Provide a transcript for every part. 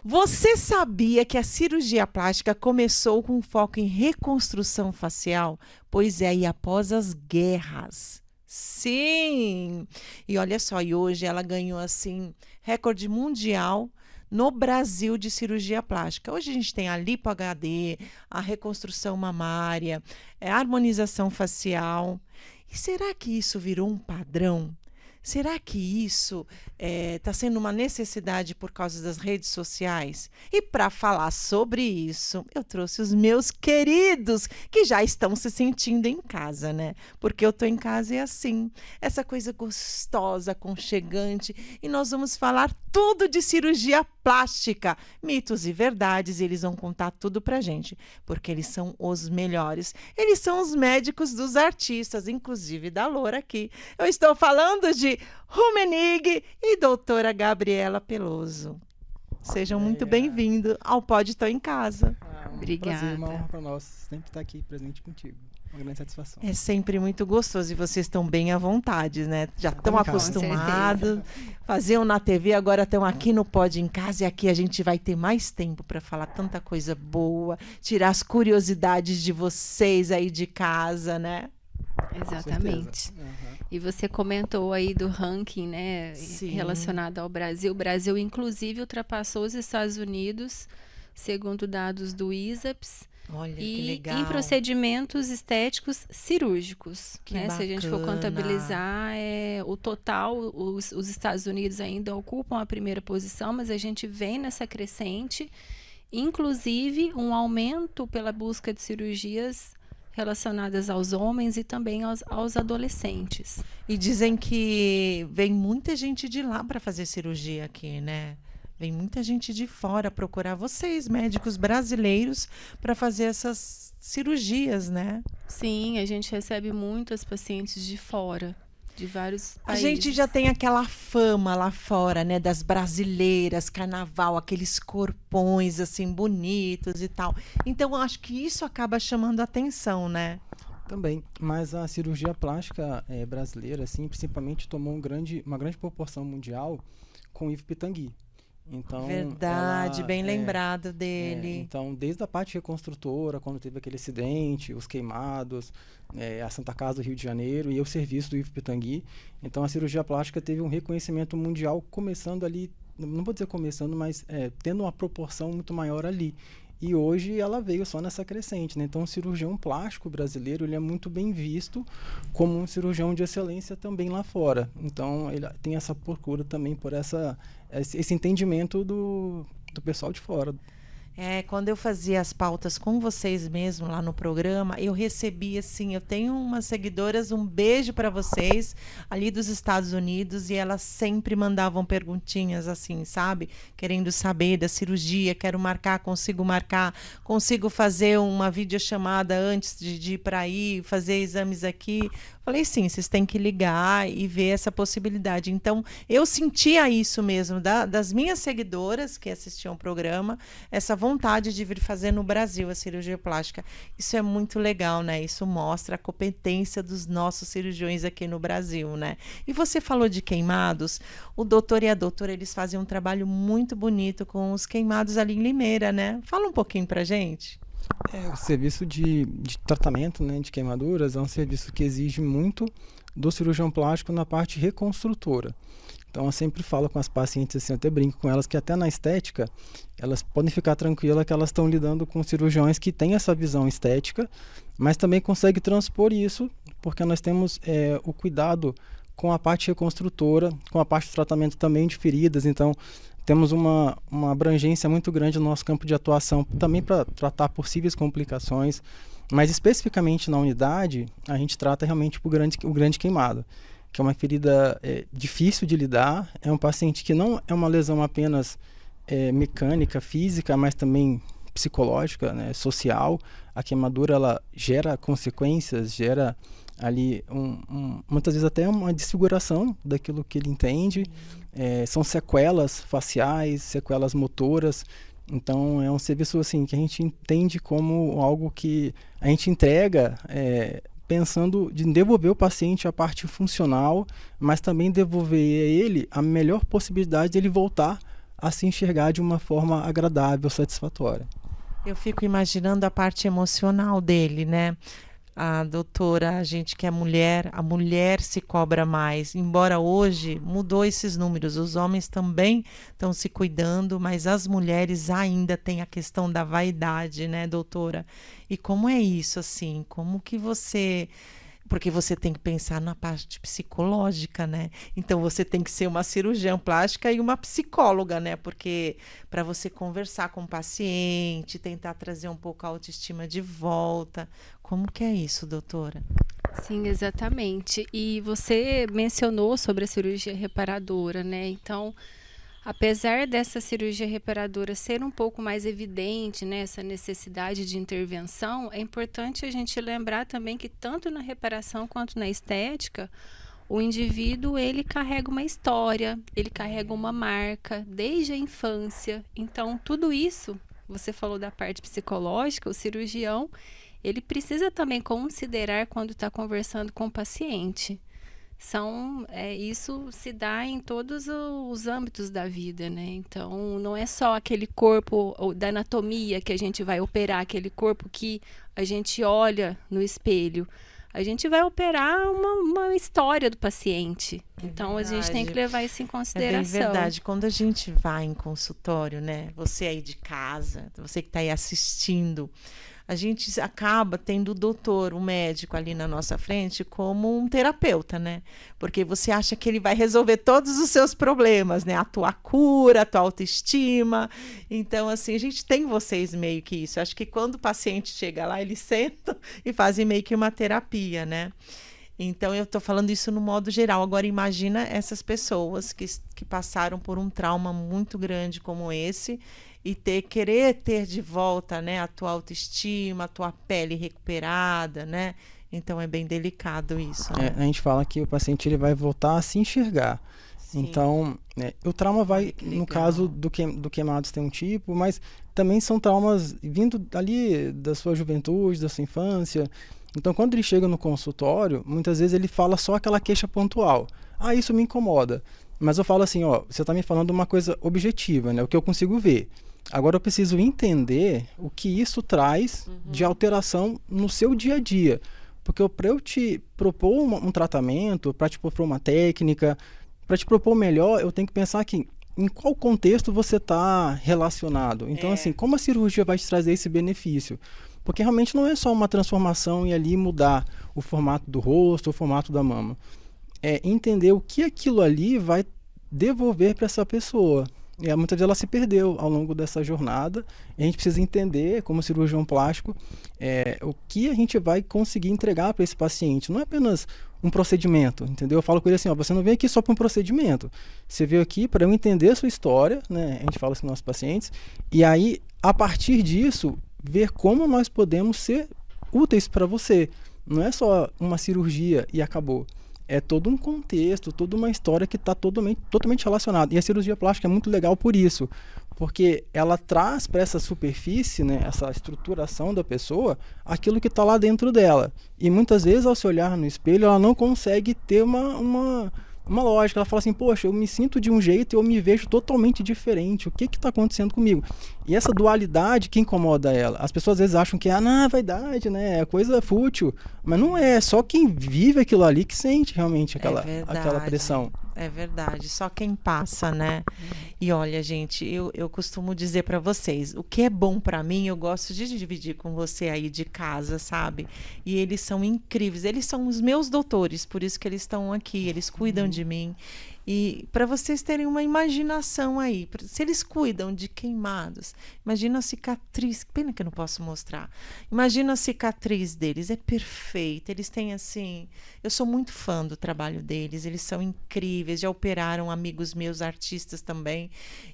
Você sabia que a cirurgia plástica começou com foco em reconstrução facial? Pois é, e após as guerras. Sim! E olha só, e hoje ela ganhou assim recorde mundial no Brasil de cirurgia plástica. Hoje a gente tem a lipo HD, a reconstrução mamária, a harmonização facial. E será que isso virou um padrão? Será que isso está sendo uma necessidade por causa das redes sociais? E para falar sobre isso, eu trouxe os meus queridos que já estão se sentindo em casa, né? Porque eu estou em casa e é assim, essa coisa gostosa, aconchegante. E nós vamos falar tudo de cirurgia plástica, mitos e verdades. E eles vão contar tudo pra gente, porque eles são os melhores. Eles são os médicos dos artistas, inclusive da Loura aqui. Eu estou falando de Rumenig e doutora Gabriela Peloso. Sejam muito bem-vindos ao Pode Tô em Casa. Obrigada. Prazer, uma honra para nós sempre estar aqui presente contigo. Uma grande satisfação. É sempre muito gostoso e vocês estão bem à vontade, né? Já estão acostumados. Faziam na TV, agora estão aqui no Pode em Casa e aqui a gente vai ter mais tempo para falar tanta coisa boa, tirar as curiosidades de vocês aí de casa, né? Exatamente. E você comentou aí do ranking, né, relacionado ao Brasil. O Brasil, inclusive, ultrapassou os Estados Unidos, segundo dados do ISAPS. Olha, que E legal. em procedimentos estéticos cirúrgicos. Que né? Se a gente for bacana. contabilizar, o total, os Estados Unidos ainda ocupam a primeira posição, mas a gente vem nessa crescente. Inclusive, um aumento pela busca de cirurgias relacionadas aos homens e também aos adolescentes. E dizem que vem muita gente de lá para fazer cirurgia aqui, né? Vem muita gente de fora procurar vocês, médicos brasileiros, para fazer essas cirurgias, né? Sim, a gente recebe muitas pacientes de fora, de vários A países. gente já tem aquela fama lá fora, né, das brasileiras, carnaval, aqueles corpões assim bonitos e tal. Então, eu acho que isso acaba chamando a atenção, né? Também, mas a cirurgia plástica brasileira, assim, principalmente tomou uma grande proporção mundial com o Yves Pitangui. Então, Verdade, bem lembrado dele. Então, desde a parte reconstrutora, quando teve aquele acidente, os queimados, a Santa Casa do Rio de Janeiro e o serviço do Yves Pitangui. Então, a cirurgia plástica teve um reconhecimento mundial começando ali, não vou dizer começando, mas tendo uma proporção muito maior ali. E hoje ela veio só nessa crescente, né? Então o cirurgião plástico brasileiro ele é muito bem visto como um cirurgião de excelência também lá fora. Então ele tem essa procura também por esse entendimento do pessoal de fora. Quando eu fazia as pautas com vocês mesmo lá no programa, eu recebi assim, eu tenho umas seguidoras, um beijo para vocês, ali dos Estados Unidos, e elas sempre mandavam perguntinhas assim, sabe? Querendo saber da cirurgia, quero marcar, consigo fazer uma videochamada antes de ir para aí, fazer exames aqui. Falei, sim, vocês têm que ligar e ver essa possibilidade. Então, eu sentia isso mesmo, das minhas seguidoras que assistiam o programa, essa vontade de vir fazer no Brasil a cirurgia plástica. Isso é muito legal, né? Isso mostra a competência dos nossos cirurgiões aqui no Brasil, né? E você falou de queimados. O doutor e a doutora, eles fazem um trabalho muito bonito com os queimados ali em Limeira, né? Fala um pouquinho pra gente. O serviço de tratamento, né, de queimaduras é um serviço que exige muito do cirurgião plástico na parte reconstrutora. Então eu sempre falo com as pacientes assim, eu até brinco com elas que até na estética elas podem ficar tranquilas que elas estão lidando com cirurgiões que têm essa visão estética, mas também conseguem transpor isso porque nós temos o cuidado com a parte reconstrutora, com a parte de tratamento também de feridas. Então temos uma abrangência muito grande no nosso campo de atuação, também para tratar possíveis complicações, mas especificamente na unidade, a gente trata realmente o grande queimado, que é uma ferida difícil de lidar, é um paciente que não é uma lesão apenas mecânica, física, mas também psicológica, né, social. A queimadura ela gera consequências, gera ali muitas vezes até uma desfiguração daquilo que ele entende. São sequelas faciais, sequelas motoras. Então é um serviço assim que a gente entende como algo que a gente entrega pensando em devolver o paciente a parte funcional, mas também devolver a ele a melhor possibilidade de ele voltar a se enxergar de uma forma agradável, satisfatória. Eu fico imaginando a parte emocional dele, né? A doutora, a gente que é mulher, a mulher se cobra mais. Embora hoje mudou esses números, os homens também estão se cuidando, mas as mulheres ainda têm a questão da vaidade, né, doutora? E como é isso, assim? Como que você... Porque você tem que pensar na parte psicológica, né? Então você tem que ser uma cirurgiã plástica e uma psicóloga, né? Porque para você conversar com o paciente, tentar trazer um pouco a autoestima de volta. Como que é isso, doutora? Sim, exatamente. E você mencionou sobre a cirurgia reparadora, né? Então, apesar dessa cirurgia reparadora ser um pouco mais evidente, né, essa necessidade de intervenção, é importante a gente lembrar também que tanto na reparação quanto na estética, o indivíduo ele carrega uma história, ele carrega uma marca desde a infância. Então, tudo isso, você falou da parte psicológica, o cirurgião, ele precisa também considerar quando está conversando com o paciente. Isso se dá em todos os âmbitos da vida, né? Então, não é só aquele corpo da anatomia que a gente vai operar, aquele corpo que a gente olha no espelho. A gente vai operar uma história do paciente. Então, a gente tem que levar isso em consideração. É bem verdade. Quando a gente vai em consultório, né? Você aí de casa, você que está aí assistindo, a gente acaba tendo o doutor, o médico ali na nossa frente como um terapeuta, né? Porque você acha que ele vai resolver todos os seus problemas, né? A tua cura, a tua autoestima. Então, assim, a gente tem vocês meio que isso. Acho que quando o paciente chega lá, eles sentam e fazem meio que uma terapia, né? Então, eu estou falando isso no modo geral. Agora, imagina essas pessoas que passaram por um trauma muito grande como esse e querer ter de volta, né, a tua autoestima, a tua pele recuperada, né? Então, é bem delicado isso, né? A gente fala que o paciente ele vai voltar a se enxergar. Sim. Então, o trauma vai, no caso do queimados tem um tipo, mas também são traumas vindo ali da sua juventude, da sua infância. Então, quando ele chega no consultório, muitas vezes ele fala só aquela queixa pontual. Ah, isso me incomoda. Mas eu falo assim, ó, você está me falando uma coisa objetiva, né? O que eu consigo ver. Agora eu preciso entender o que isso traz de alteração no seu dia a dia. Porque para eu te propor um tratamento, para te propor uma técnica, para te propor melhor, eu tenho que pensar aqui, em qual contexto você está relacionado. Então, assim, como a cirurgia vai te trazer esse benefício? Porque realmente não é só uma transformação e ali mudar o formato do rosto, o formato da mama. É entender o que aquilo ali vai devolver para essa pessoa. E muitas vezes ela se perdeu ao longo dessa jornada. E a gente precisa entender, como cirurgião plástico, o que a gente vai conseguir entregar para esse paciente. Não é apenas um procedimento, entendeu? Eu falo com ele assim, ó, você não veio aqui só para um procedimento. Você veio aqui para eu entender a sua história, né? A gente fala assim com nossos pacientes. E aí, a partir disso, ver como nós podemos ser úteis para você. Não é só uma cirurgia e acabou. É todo um contexto, toda uma história que está totalmente relacionada. E a cirurgia plástica é muito legal por isso, porque ela traz para essa superfície, né, essa estruturação da pessoa, aquilo que está lá dentro dela. E muitas vezes, ao se olhar no espelho, ela não consegue ter uma lógica. Ela fala assim, poxa, eu me sinto de um jeito e eu me vejo totalmente diferente. O que está acontecendo comigo? E essa dualidade que incomoda ela. As pessoas às vezes acham que é vaidade, né? É coisa fútil. Mas não é. Só quem vive aquilo ali que sente realmente aquela pressão. É verdade. Só quem passa, né? E olha, gente, eu costumo dizer para vocês, o que é bom para mim, eu gosto de dividir com você aí de casa, sabe? E eles são incríveis. Eles são os meus doutores, por isso que eles estão aqui. Eles cuidam de mim. E para vocês terem uma imaginação aí, se eles cuidam de queimados, imagina a cicatriz, pena que eu não posso mostrar, imagina a cicatriz deles, é perfeita, eles têm assim, eu sou muito fã do trabalho deles, eles são incríveis, já operaram amigos meus, artistas também,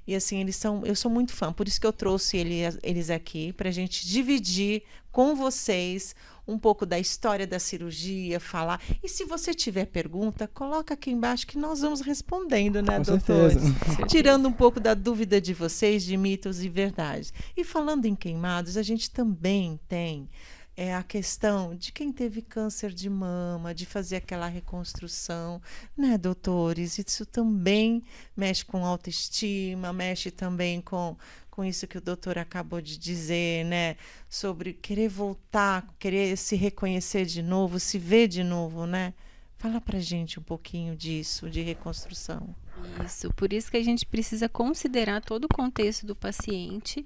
e assim, eu sou muito fã, por isso que eu trouxe eles aqui, para a gente dividir com vocês um pouco da história da cirurgia, falar. E se você tiver pergunta, coloca aqui embaixo que nós vamos respondendo, né, doutores? Tirando um pouco da dúvida de vocês, de mitos e verdades. E falando em queimados, a gente também tem é a questão de quem teve câncer de mama, de fazer aquela reconstrução, né, doutores? Isso também mexe com autoestima, mexe também com isso que o doutor acabou de dizer, né? Sobre querer voltar, querer se reconhecer de novo, se ver de novo, né? Fala pra gente um pouquinho disso, de reconstrução. Isso, por isso que a gente precisa considerar todo o contexto do paciente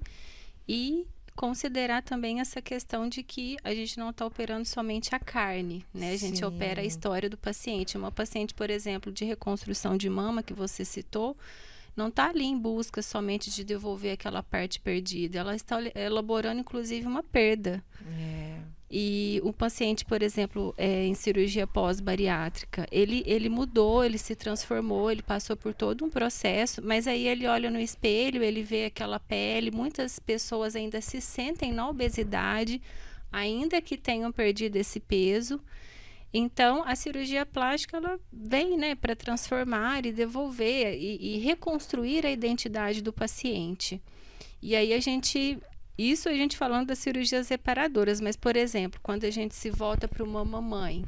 e considerar também essa questão de que a gente não está operando somente a carne, né? A gente opera a história do paciente. Uma paciente, por exemplo, de reconstrução de mama que você citou, não está ali em busca somente de devolver aquela parte perdida. Ela está elaborando, inclusive, uma perda. E o paciente, por exemplo, em cirurgia pós-bariátrica, ele mudou, ele se transformou, ele passou por todo um processo, mas aí ele olha no espelho, ele vê aquela pele, muitas pessoas ainda se sentem na obesidade, ainda que tenham perdido esse peso. Então, a cirurgia plástica, ela vem, né, para transformar e devolver e reconstruir a identidade do paciente. E aí isso a gente falando das cirurgias reparadoras, mas, por exemplo, quando a gente se volta para uma mamãe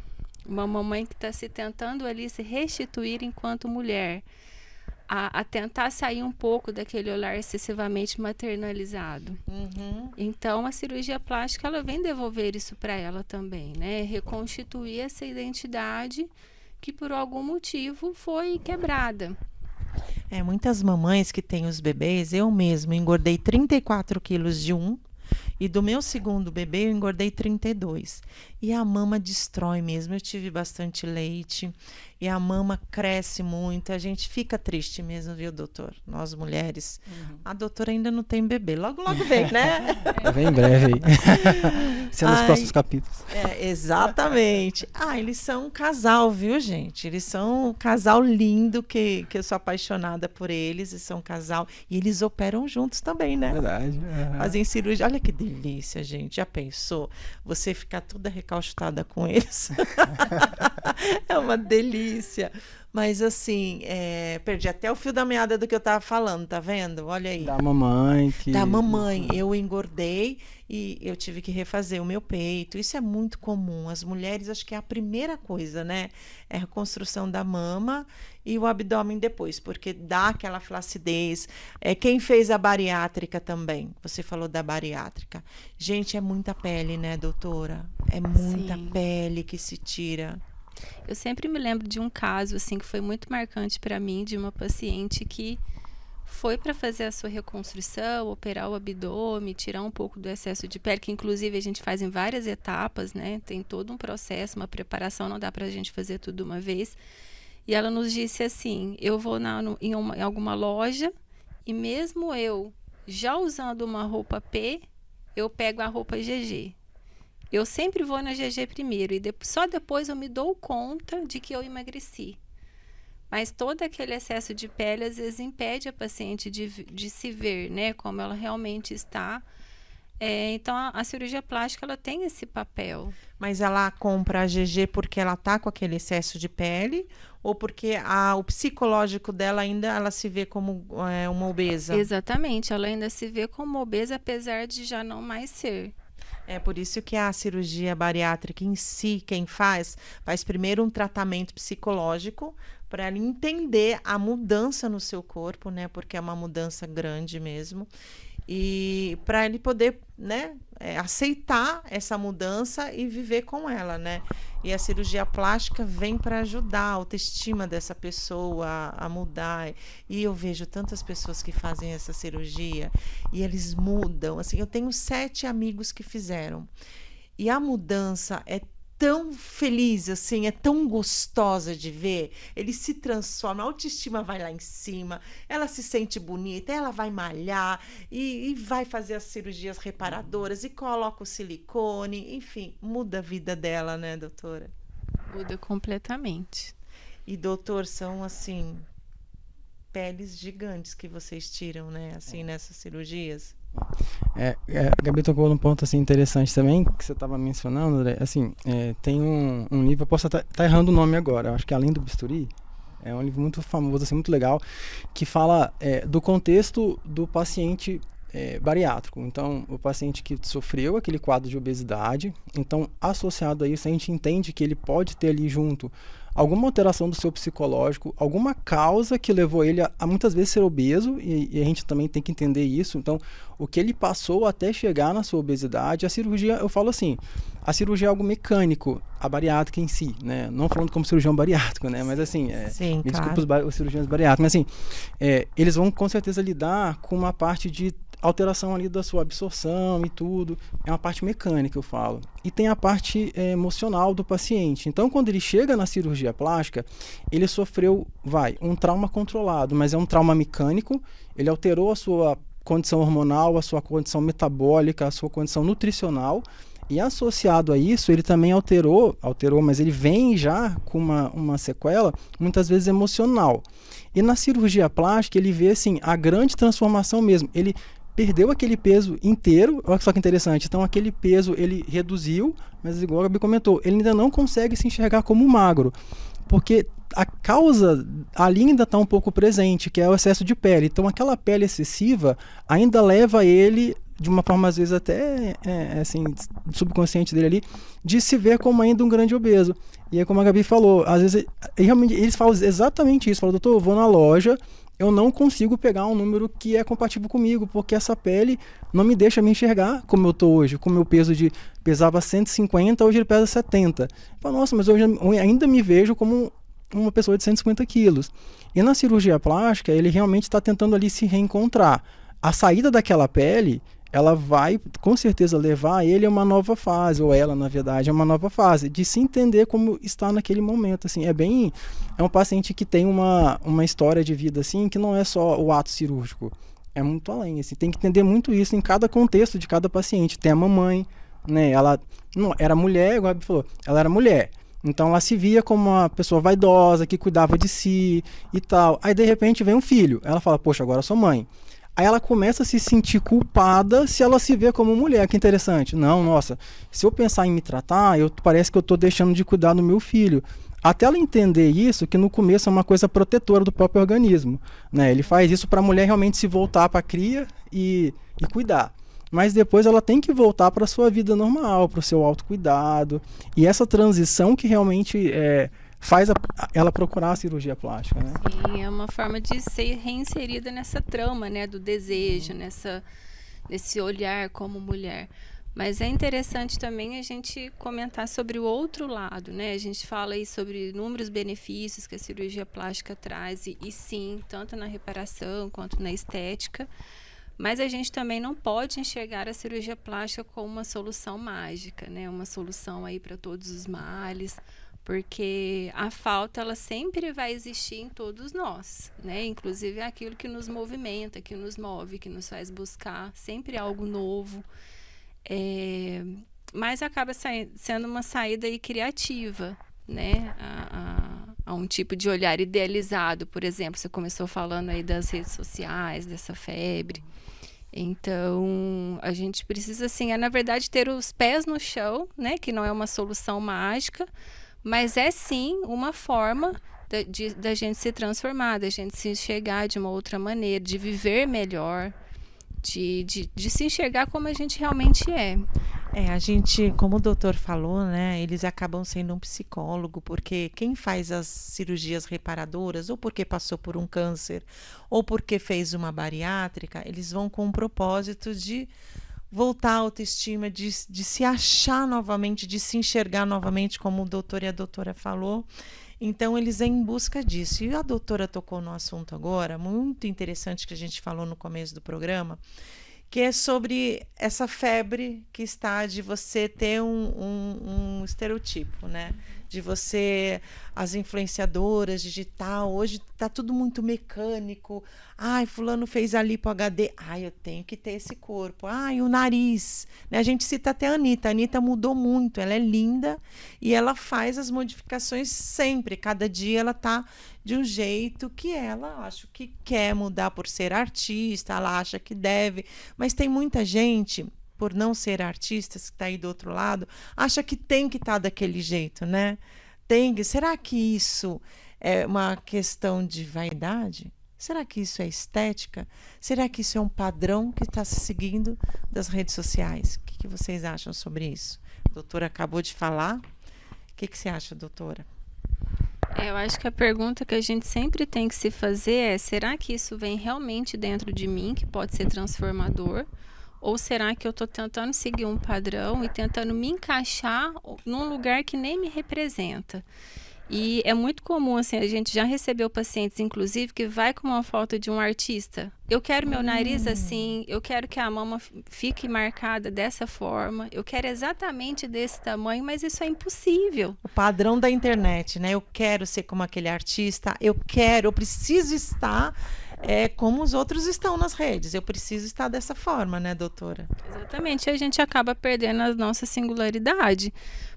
que está se tentando ali se restituir enquanto mulher, a tentar sair um pouco daquele olhar excessivamente maternalizado. Então, a cirurgia plástica, ela vem devolver isso para ela também, né? Reconstituir essa identidade que por algum motivo foi quebrada. Muitas mamães que têm os bebês, eu mesma engordei 34 quilos de um, e do meu segundo bebê eu engordei 32. E a mama destrói mesmo. Eu tive bastante leite e a mama cresce muito. A gente fica triste mesmo, viu, doutor? Nós mulheres. A doutora ainda não tem bebê. Logo, logo vem, né? Vem em breve aí. Sendo nos próximos capítulos. Exatamente. Eles são um casal, viu, gente? Eles são um casal lindo que eu sou apaixonada por eles. Eles são um casal. E eles operam juntos também, né? Verdade. Fazem cirurgia. Olha que delícia, gente. Já pensou? Você ficar toda recalchutada com eles. É uma delícia. Mas assim, perdi até o fio da meada do que eu tava falando, tá vendo? Olha aí. Da mamãe. Da mamãe. Eu engordei e eu tive que refazer o meu peito. Isso é muito comum. As mulheres, acho que é a primeira coisa, né? É a reconstrução da mama e o abdômen depois, porque dá aquela flacidez. Quem fez a bariátrica também? Você falou da bariátrica. Gente, é muita pele, né, doutora? É muita pele que se tira. Eu sempre me lembro de um caso assim que foi muito marcante para mim, de uma paciente que foi para fazer a sua reconstrução, operar o abdômen, tirar um pouco do excesso de pele, que inclusive a gente faz em várias etapas, né? Tem todo um processo, uma preparação, não dá para a gente fazer tudo de uma vez. E ela nos disse assim: eu vou em alguma loja e mesmo eu já usando uma roupa P, eu pego a roupa GG. Eu sempre vou na GG primeiro e só depois eu me dou conta de que eu emagreci. Mas todo aquele excesso de pele às vezes impede a paciente de se ver, né, como ela realmente está. Então a cirurgia plástica, ela tem esse papel. Mas ela compra a GG porque ela tá com aquele excesso de pele ou porque o psicológico dela ainda ela se vê como uma obesa? Exatamente, ela ainda se vê como obesa apesar de já não mais ser. É por isso que a cirurgia bariátrica em si, quem faz primeiro um tratamento psicológico para ela entender a mudança no seu corpo, né? Porque é uma mudança grande mesmo. E para ele poder, né, aceitar essa mudança e viver com ela, né? E a cirurgia plástica vem para ajudar a autoestima dessa pessoa a mudar. E eu vejo tantas pessoas que fazem essa cirurgia e eles mudam. Assim, eu tenho 7 amigos que fizeram. E a mudança é tão feliz, assim, é tão gostosa de ver. Ele se transforma, a autoestima vai lá em cima, ela se sente bonita, ela vai malhar e vai fazer as cirurgias reparadoras e coloca o silicone, enfim, muda a vida dela, né, doutora? Muda completamente. E, doutor, são, assim, peles gigantes que vocês tiram, né, assim, nessas cirurgias. A Gabi tocou num ponto assim interessante também que você estava mencionando, André. Assim, tem um livro, eu posso estar errando o nome agora, eu acho que é Além do Bisturi. É um livro muito famoso, assim, muito legal, que fala do contexto do paciente bariátrico. Então, o paciente que sofreu aquele quadro de obesidade, então, associado a isso, a gente entende que ele pode ter ali junto alguma alteração do seu psicológico, alguma causa que levou ele a muitas vezes ser obeso, e a gente também tem que entender isso. Então, o que ele passou até chegar na sua obesidade, a cirurgia, eu falo assim, a cirurgia é algo mecânico, a bariátrica em si, né? Não falando como cirurgião bariátrico, né? Mas assim, Sim, me claro. desculpa os cirurgiões bariátricos, mas assim, eles vão com certeza lidar com uma parte de alteração ali da sua absorção e tudo, é uma parte mecânica, eu falo. E tem a parte emocional do paciente. Então, quando ele chega na cirurgia plástica, ele sofreu, um trauma controlado, mas é um trauma mecânico, ele alterou a sua condição hormonal, a sua condição metabólica, a sua condição nutricional, e associado a isso, ele também alterou, mas ele vem já com uma sequela, muitas vezes emocional. E na cirurgia plástica, ele vê assim, a grande transformação mesmo. Ele perdeu aquele peso inteiro, olha só que interessante, então aquele peso ele reduziu, mas igual a Gabi comentou, ele ainda não consegue se enxergar como magro, porque a causa ali ainda está um pouco presente, que é o excesso de pele. Então aquela pele excessiva ainda leva ele, de uma forma às vezes até assim, subconsciente dele ali, de se ver como ainda um grande obeso. E é como a Gabi falou, às vezes realmente eles falam exatamente isso, falam, doutor, eu vou na loja, eu não consigo pegar um número que é compatível comigo, porque essa pele não me deixa me enxergar como eu estou hoje, com o meu peso pesava 150, hoje ele pesa 70. Eu falo, nossa, mas hoje eu ainda me vejo como uma pessoa de 150 quilos. E na cirurgia plástica, ele realmente está tentando ali se reencontrar. A saída daquela pele, ela vai com certeza levar ele a uma nova fase, ou ela, na verdade, a uma nova fase, de se entender como está naquele momento. Assim, é um paciente que tem uma história de vida assim, que não é só o ato cirúrgico, é muito além. Assim, tem que entender muito isso em cada contexto de cada paciente. Tem a mamãe, né? Ela não era mulher, igual a Gabi falou, ela era mulher. Então ela se via como uma pessoa vaidosa, que cuidava de si e tal. Aí de repente vem um filho, ela fala, poxa, agora eu sou mãe. Aí ela começa a se sentir culpada se ela se vê como mulher. Que interessante. Não, nossa, se eu pensar em me tratar, parece que eu estou deixando de cuidar do meu filho. Até ela entender isso, que no começo é uma coisa protetora do próprio organismo, né? Ele faz isso para a mulher realmente se voltar para a cria e cuidar. Mas depois ela tem que voltar para a sua vida normal, para o seu autocuidado. E essa transição que realmente faz ela procurar a cirurgia plástica, né? Sim, é uma forma de ser reinserida nessa trama, né, do desejo, nesse olhar como mulher. Mas é interessante também a gente comentar sobre o outro lado, né? A gente fala aí sobre inúmeros benefícios que a cirurgia plástica traz, e sim, tanto na reparação quanto na estética. Mas a gente também não pode enxergar a cirurgia plástica como uma solução mágica, né? Uma solução aí para todos os males, porque a falta ela sempre vai existir em todos nós, né? Inclusive é aquilo que nos movimenta, que nos move, que nos faz buscar sempre algo novo. Mas acaba sendo uma saída aí criativa, né? A um tipo de olhar idealizado, por exemplo. Você começou falando aí das redes sociais, dessa febre. Então, a gente precisa, assim, na verdade, ter os pés no chão, né? Que não é uma solução mágica, mas é sim uma forma da gente se transformar, da gente se enxergar de uma outra maneira, de viver melhor, de se enxergar como a gente realmente é. A gente, como o doutor falou, né, eles acabam sendo um psicólogo, porque quem faz as cirurgias reparadoras, ou porque passou por um câncer, ou porque fez uma bariátrica, eles vão com o propósito de voltar à autoestima, de se achar novamente, de se enxergar novamente, como o doutor e a doutora falou. Então, eles vêm em busca disso. E a doutora tocou no assunto agora, muito interessante, que a gente falou no começo do programa, que é sobre essa febre que está de você ter um estereotipo, né? De você, as influenciadoras digital, hoje está tudo muito mecânico. Ai, fulano fez a lipo HD. Ai, eu tenho que ter esse corpo. Ai, o nariz. Né? A gente cita até a Anitta. A Anitta mudou muito, ela é linda e ela faz as modificações sempre. Cada dia ela está de um jeito que ela acho que quer mudar por ser artista, ela acha que deve. Mas tem muita gente, por não ser artista, que está aí do outro lado, acha que tem que estar daquele jeito, né? Será que isso é uma questão de vaidade? Será que isso é estética? Será que isso é um padrão que está se seguindo das redes sociais? O que vocês acham sobre isso? A doutora acabou de falar. O que você acha, doutora? Eu acho que a pergunta que a gente sempre tem que se fazer é: será que isso vem realmente dentro de mim, que pode ser transformador? Ou será que eu estou tentando seguir um padrão e tentando me encaixar num lugar que nem me representa? E é muito comum, assim, a gente já recebeu pacientes, inclusive, que vai com uma foto de um artista. Eu quero meu nariz assim, eu quero que a mama fique marcada dessa forma, eu quero exatamente desse tamanho, mas isso é impossível. O padrão da internet, né? Eu quero ser como aquele artista, eu preciso estar como os outros estão nas redes. Eu preciso estar dessa forma, né, doutora? Exatamente, a gente acaba perdendo a nossa singularidade.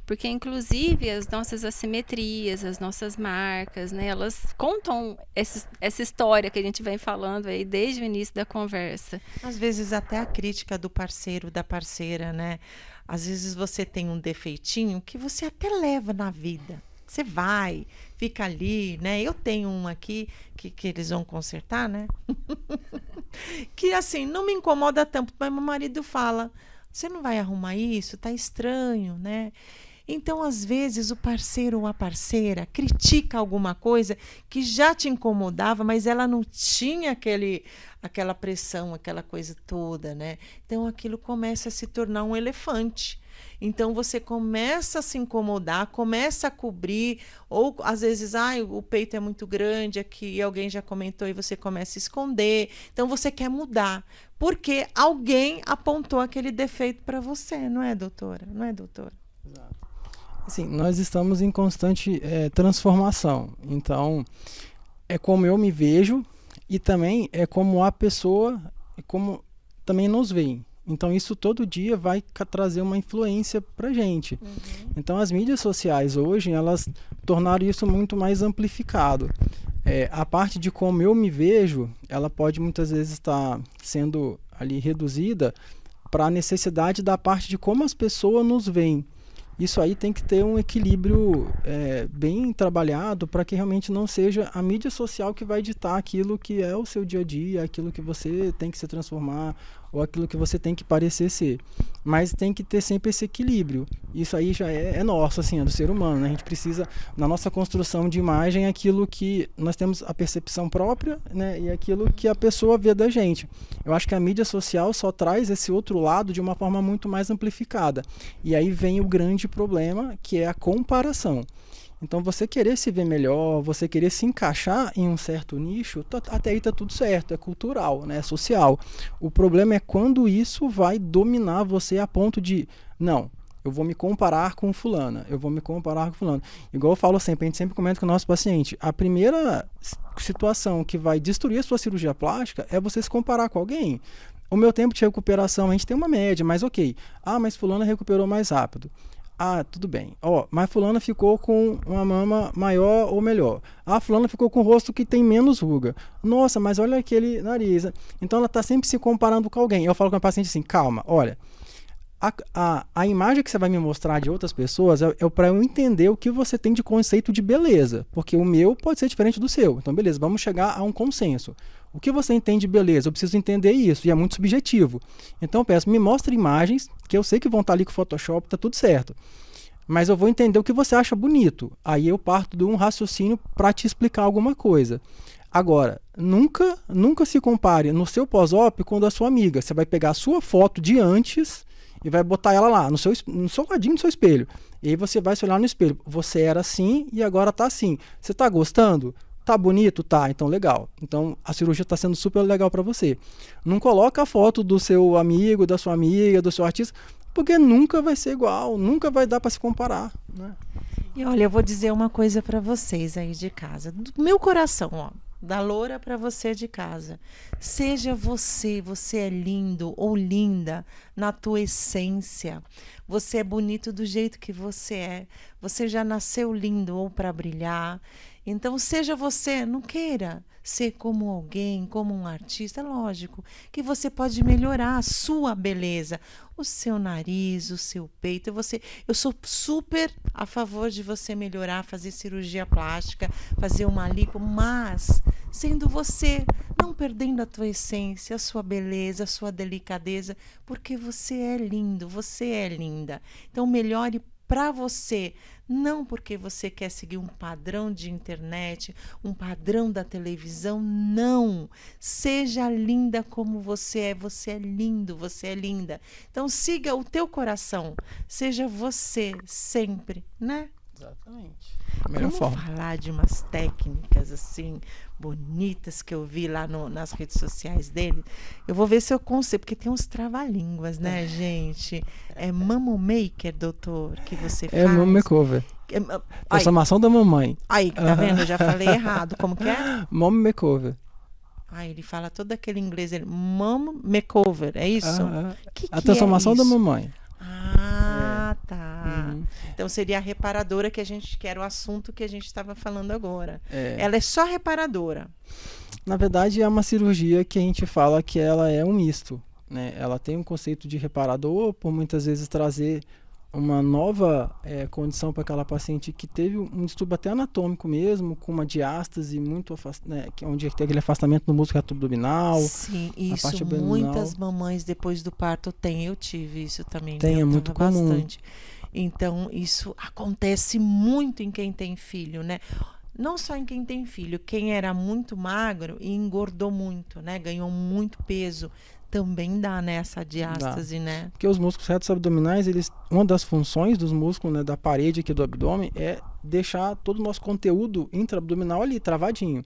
Porque, inclusive, as nossas assimetrias, as nossas marcas, né, elas contam essa história que a gente vem falando aí desde o início da conversa. Às vezes até a crítica do parceiro, da parceira, né? Às vezes você tem um defeitinho que você até leva na vida. Você vai, fica ali, né? Eu tenho um aqui que eles vão consertar, né? Que, assim, não me incomoda tanto, mas meu marido fala, você não vai arrumar isso? Tá estranho, né? Então, às vezes, o parceiro ou a parceira critica alguma coisa que já te incomodava, mas ela não tinha aquela pressão, aquela coisa toda, né? Então, aquilo começa a se tornar um elefante. Então, você começa a se incomodar, começa a cobrir, ou às vezes, o peito é muito grande aqui, alguém já comentou e você começa a esconder. Então, você quer mudar, porque alguém apontou aquele defeito para você, não é, doutora? Não é, doutora? Exato. Assim, nós estamos em constante transformação. Então, é como eu me vejo e também é como a pessoa, como também nos vê. Então, isso todo dia vai trazer uma influência para a gente. Uhum. Então, as mídias sociais hoje, elas tornaram isso muito mais amplificado. A parte de como eu me vejo, ela pode muitas vezes estar sendo ali reduzida para a necessidade da parte de como as pessoas nos veem. Isso aí tem que ter um equilíbrio bem trabalhado para que realmente não seja a mídia social que vai ditar aquilo que é o seu dia a dia, aquilo que você tem que se transformar ou aquilo que você tem que parecer ser. Mas tem que ter sempre esse equilíbrio. Isso aí já é nosso, assim, é do ser humano, né? A gente precisa, na nossa construção de imagem, aquilo que nós temos a percepção própria, né? E aquilo que a pessoa vê da gente. Eu acho que a mídia social só traz esse outro lado de uma forma muito mais amplificada. E aí vem o grande problema, que é a comparação. Então, você querer se ver melhor, você querer se encaixar em um certo nicho, até aí está tudo certo, é cultural, né? É social. O problema é quando isso vai dominar você a ponto de, não, eu vou me comparar com fulana, eu vou me comparar com fulano. Igual eu falo sempre, a gente sempre comenta com o nosso paciente, a primeira situação que vai destruir a sua cirurgia plástica é você se comparar com alguém. O meu tempo de recuperação, a gente tem uma média, mas ok. Mas fulana recuperou mais rápido. Tudo bem. Mas fulana ficou com uma mama maior ou melhor. Fulana ficou com o rosto que tem menos ruga. Nossa, mas olha aquele nariz. Então ela está sempre se comparando com alguém. Eu falo com a paciente assim, calma, olha, a imagem que você vai me mostrar de outras pessoas é para eu entender o que você tem de conceito de beleza, porque o meu pode ser diferente do seu. Então, beleza, vamos chegar a um consenso. O que você entende de beleza? Eu preciso entender isso, e é muito subjetivo. Então, eu peço, me mostre imagens, que eu sei que vão estar ali com o Photoshop, tá tudo certo. Mas eu vou entender o que você acha bonito. Aí eu parto de um raciocínio para te explicar alguma coisa. Agora, nunca se compare no seu pós-op com o da sua amiga. Você vai pegar a sua foto de antes e vai botar ela lá, no seu ladinho do seu espelho. E aí você vai se olhar no espelho. Você era assim e agora tá assim. Você tá gostando? Tá bonito? Tá, então legal. Então a cirurgia tá sendo super legal para você. Não coloca a foto do seu amigo, da sua amiga, do seu artista, porque nunca vai ser igual, nunca vai dar para se comparar, né? E olha, eu vou dizer uma coisa para vocês aí de casa, do meu coração, ó. Da Loura para você de casa. Seja você é lindo ou linda na tua essência. Você é bonito do jeito que você é. Você já nasceu lindo ou para brilhar. Então, seja você, não queira ser como alguém, como um artista. Lógico que você pode melhorar a sua beleza, o seu nariz, o seu peito. Eu sou super a favor de você melhorar, fazer cirurgia plástica, fazer uma lipo, mas sendo você, não perdendo a tua essência, a sua beleza, a sua delicadeza, porque você é lindo, você é linda. Então, melhore para você, não porque você quer seguir um padrão de internet, um padrão da televisão, não. Seja linda como você é lindo, você é linda. Então siga o teu coração, seja você sempre, né? Exatamente. Melhor Vamos forma. falar de umas técnicas assim bonitas que eu vi lá nas redes sociais dele. Eu vou ver se eu consigo, porque tem uns trava-línguas, né, gente? É Mamo Maker, doutor, que você faz. É Mamo Makeover. Transformação da mamãe. Aí, tá vendo? Eu já falei errado. Como que é? Mamo Makeover. Ele fala todo aquele inglês. Mom Makeover, é isso? Que a transformação da mamãe. Tá. Então seria a reparadora que era o assunto que a gente estava falando agora. Ela é só reparadora. Na verdade, é uma cirurgia que a gente fala que ela é um misto, né? Ela tem um conceito de reparador, por muitas vezes trazer uma nova condição para aquela paciente que teve um distúrbio até anatômico mesmo, com uma diástase muito onde tem aquele afastamento do músculo reto abdominal. Sim, isso muitas mamães depois do parto têm. Eu tive isso também. É muito comum. Bastante. Então, isso acontece muito em quem tem filho, né? Não só em quem tem filho, quem era muito magro e engordou muito, né? Ganhou muito peso. Também dá, né, essa diástase, né? Porque os músculos retos abdominais, uma das funções dos músculos, né, da parede aqui do abdômen é deixar todo o nosso conteúdo intraabdominal ali, travadinho.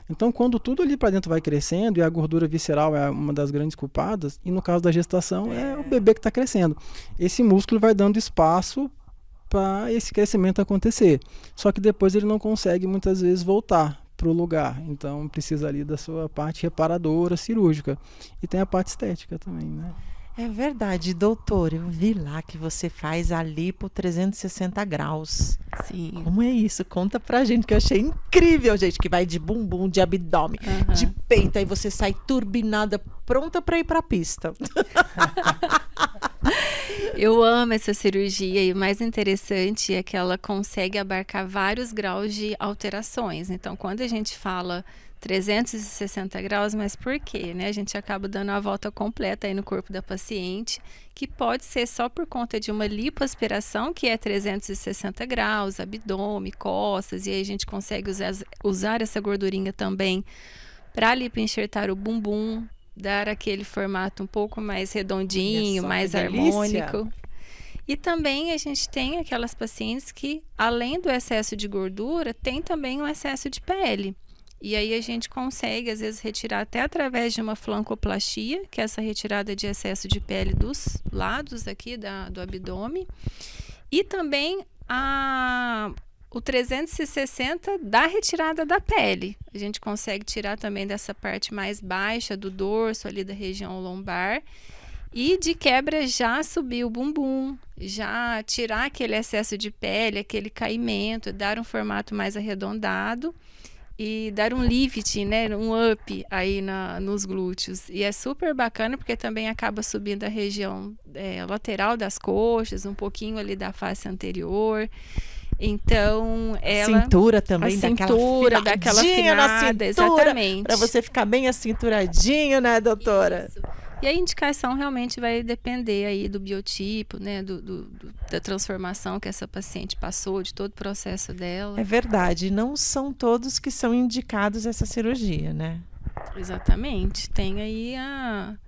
Então, quando tudo ali para dentro vai crescendo, e a gordura visceral é uma das grandes culpadas, e no caso da gestação é o bebê que está crescendo. Esse músculo vai dando espaço para esse crescimento acontecer. Só que depois ele não consegue muitas vezes voltar para o lugar. Então precisa ali da sua parte reparadora, cirúrgica. E tem a parte estética também, né? É verdade, doutor. Eu vi lá que você faz a lipo 360 graus. Sim. Como é isso? Conta pra gente, que eu achei incrível, gente, que vai de bumbum, de abdômen, de peito, aí você sai turbinada, pronta pra ir pra pista. Eu amo essa cirurgia e o mais interessante é que ela consegue abarcar vários graus de alterações. Então, quando a gente fala 360 graus, mas por quê? Né? A gente acaba dando a volta completa aí no corpo da paciente, que pode ser só por conta de uma lipoaspiração, que é 360 graus, abdômen, costas, e aí a gente consegue usar essa gordurinha também para lipoenxertar o bumbum, dar aquele formato um pouco mais redondinho, mais harmônico. E também a gente tem aquelas pacientes que, além do excesso de gordura, tem também um excesso de pele. E aí a gente consegue, às vezes, retirar até através de uma flancoplastia, que é essa retirada de excesso de pele dos lados aqui do abdômen. E também o 360 da retirada da pele. A gente consegue tirar também dessa parte mais baixa do dorso, ali da região lombar. E de quebra já subir o bumbum, já tirar aquele excesso de pele, aquele caimento, dar um formato mais arredondado e dar um lift, né, um up aí nos glúteos. E é super bacana porque também acaba subindo a região lateral das coxas, um pouquinho ali da face anterior. Então, cintura também, daquela afinada, exatamente. Para você ficar bem acinturadinho, né, doutora? Isso. E a indicação realmente vai depender aí do biotipo, né, da transformação que essa paciente passou, de todo o processo dela. É verdade, não são todos que são indicados essa cirurgia, né? Exatamente. Tem aí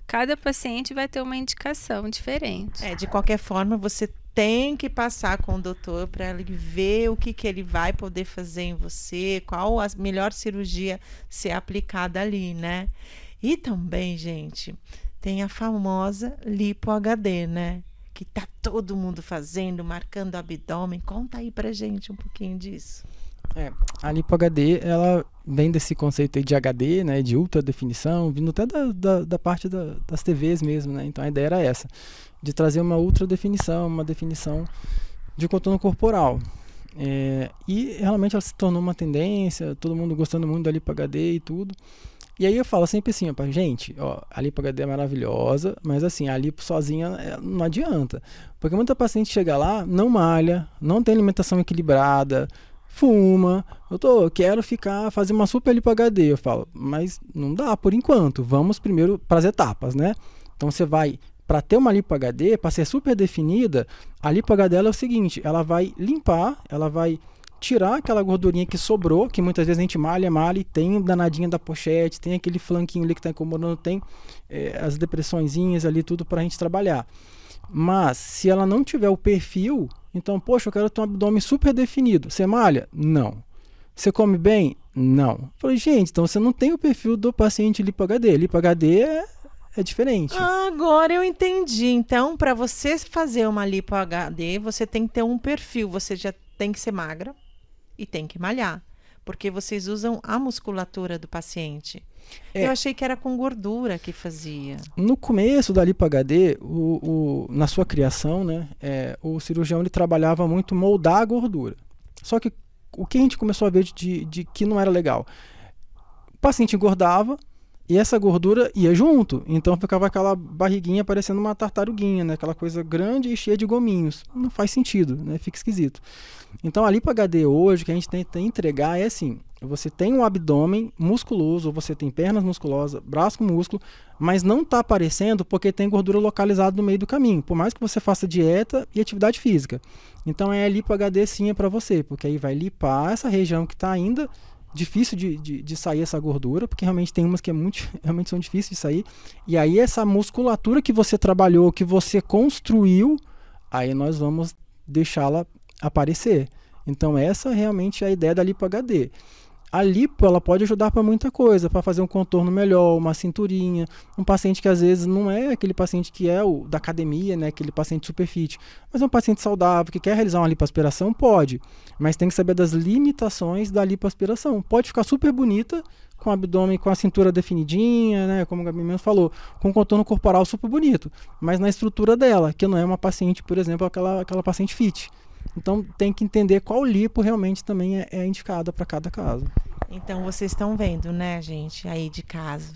cada paciente vai ter uma indicação diferente. De qualquer forma, você tem que passar com o doutor para ele ver o que ele vai poder fazer em você, qual a melhor cirurgia ser aplicada ali, né? E também, gente, tem a famosa lipo HD, né? Que tá todo mundo fazendo, marcando o abdômen. Conta aí pra gente um pouquinho disso. A lipo HD, ela vem desse conceito aí de HD, né? De ultra definição, vindo até da parte das TVs mesmo, né? Então a ideia era essa, de trazer uma ultra definição, uma definição de contorno corporal. E realmente ela se tornou uma tendência, todo mundo gostando muito da Lipo HD e tudo. E aí eu falo sempre assim, ó, gente, ó, a Lipo HD é maravilhosa, mas assim, a lipo sozinha não adianta. Porque muita paciente chega lá, não malha, não tem alimentação equilibrada, fuma, eu quero fazer uma super Lipo HD. Eu falo, mas não dá por enquanto, vamos primeiro para as etapas, né? Então você vai, para ter uma Lipo HD, para ser super definida, a Lipo HD é o seguinte, ela vai limpar, ela vai tirar aquela gordurinha que sobrou, que muitas vezes a gente malha e tem danadinha da pochete, tem aquele flanquinho ali que está incomodando, tem as depressõezinhas ali, tudo para a gente trabalhar. Mas se ela não tiver o perfil, então, poxa, eu quero ter um abdômen super definido. Você malha? Não. Você come bem? Não. Eu falei, gente, então você não tem o perfil do paciente Lipo HD. Lipo HD é diferente. Agora eu entendi. Então, para você fazer uma Lipo HD, você tem que ter um perfil. Você já tem que ser magra e tem que malhar, porque vocês usam a musculatura do paciente. Eu achei que era com gordura que fazia. No começo da Lipo HD, na sua criação, né, o cirurgião ele trabalhava muito moldar a gordura. Só que o que a gente começou a ver de que não era legal? O paciente engordava e essa gordura ia junto, então ficava aquela barriguinha parecendo uma tartaruguinha, né? Aquela coisa grande e cheia de gominhos. Não faz sentido, né? Fica esquisito. Então a Lipo HD hoje, que a gente tenta entregar é assim, você tem um abdômen musculoso, você tem pernas musculosas, braço com músculo, mas não está aparecendo porque tem gordura localizada no meio do caminho, por mais que você faça dieta e atividade física. Então a Lipo HD sim é para você, porque aí vai lipar essa região que está ainda difícil de sair essa gordura, porque realmente tem umas que realmente são difíceis de sair, e aí essa musculatura que você trabalhou, que você construiu, aí nós vamos deixá-la aparecer. Então essa realmente é a ideia da Lipo HD. A lipo ela pode ajudar para muita coisa, para fazer um contorno melhor, uma cinturinha, um paciente que às vezes não é aquele paciente que é o da academia, né, aquele paciente super fit, mas é um paciente saudável que quer realizar uma lipoaspiração, pode, mas tem que saber das limitações da lipoaspiração. Pode ficar super bonita, com o abdômen, com a cintura definidinha, né, como o Gabi mesmo falou, com um contorno corporal super bonito, mas na estrutura dela, que não é uma paciente, por exemplo, aquela paciente fit. Então tem que entender qual lipo realmente também é indicada para cada caso. Então vocês estão vendo, né, gente, aí de casa,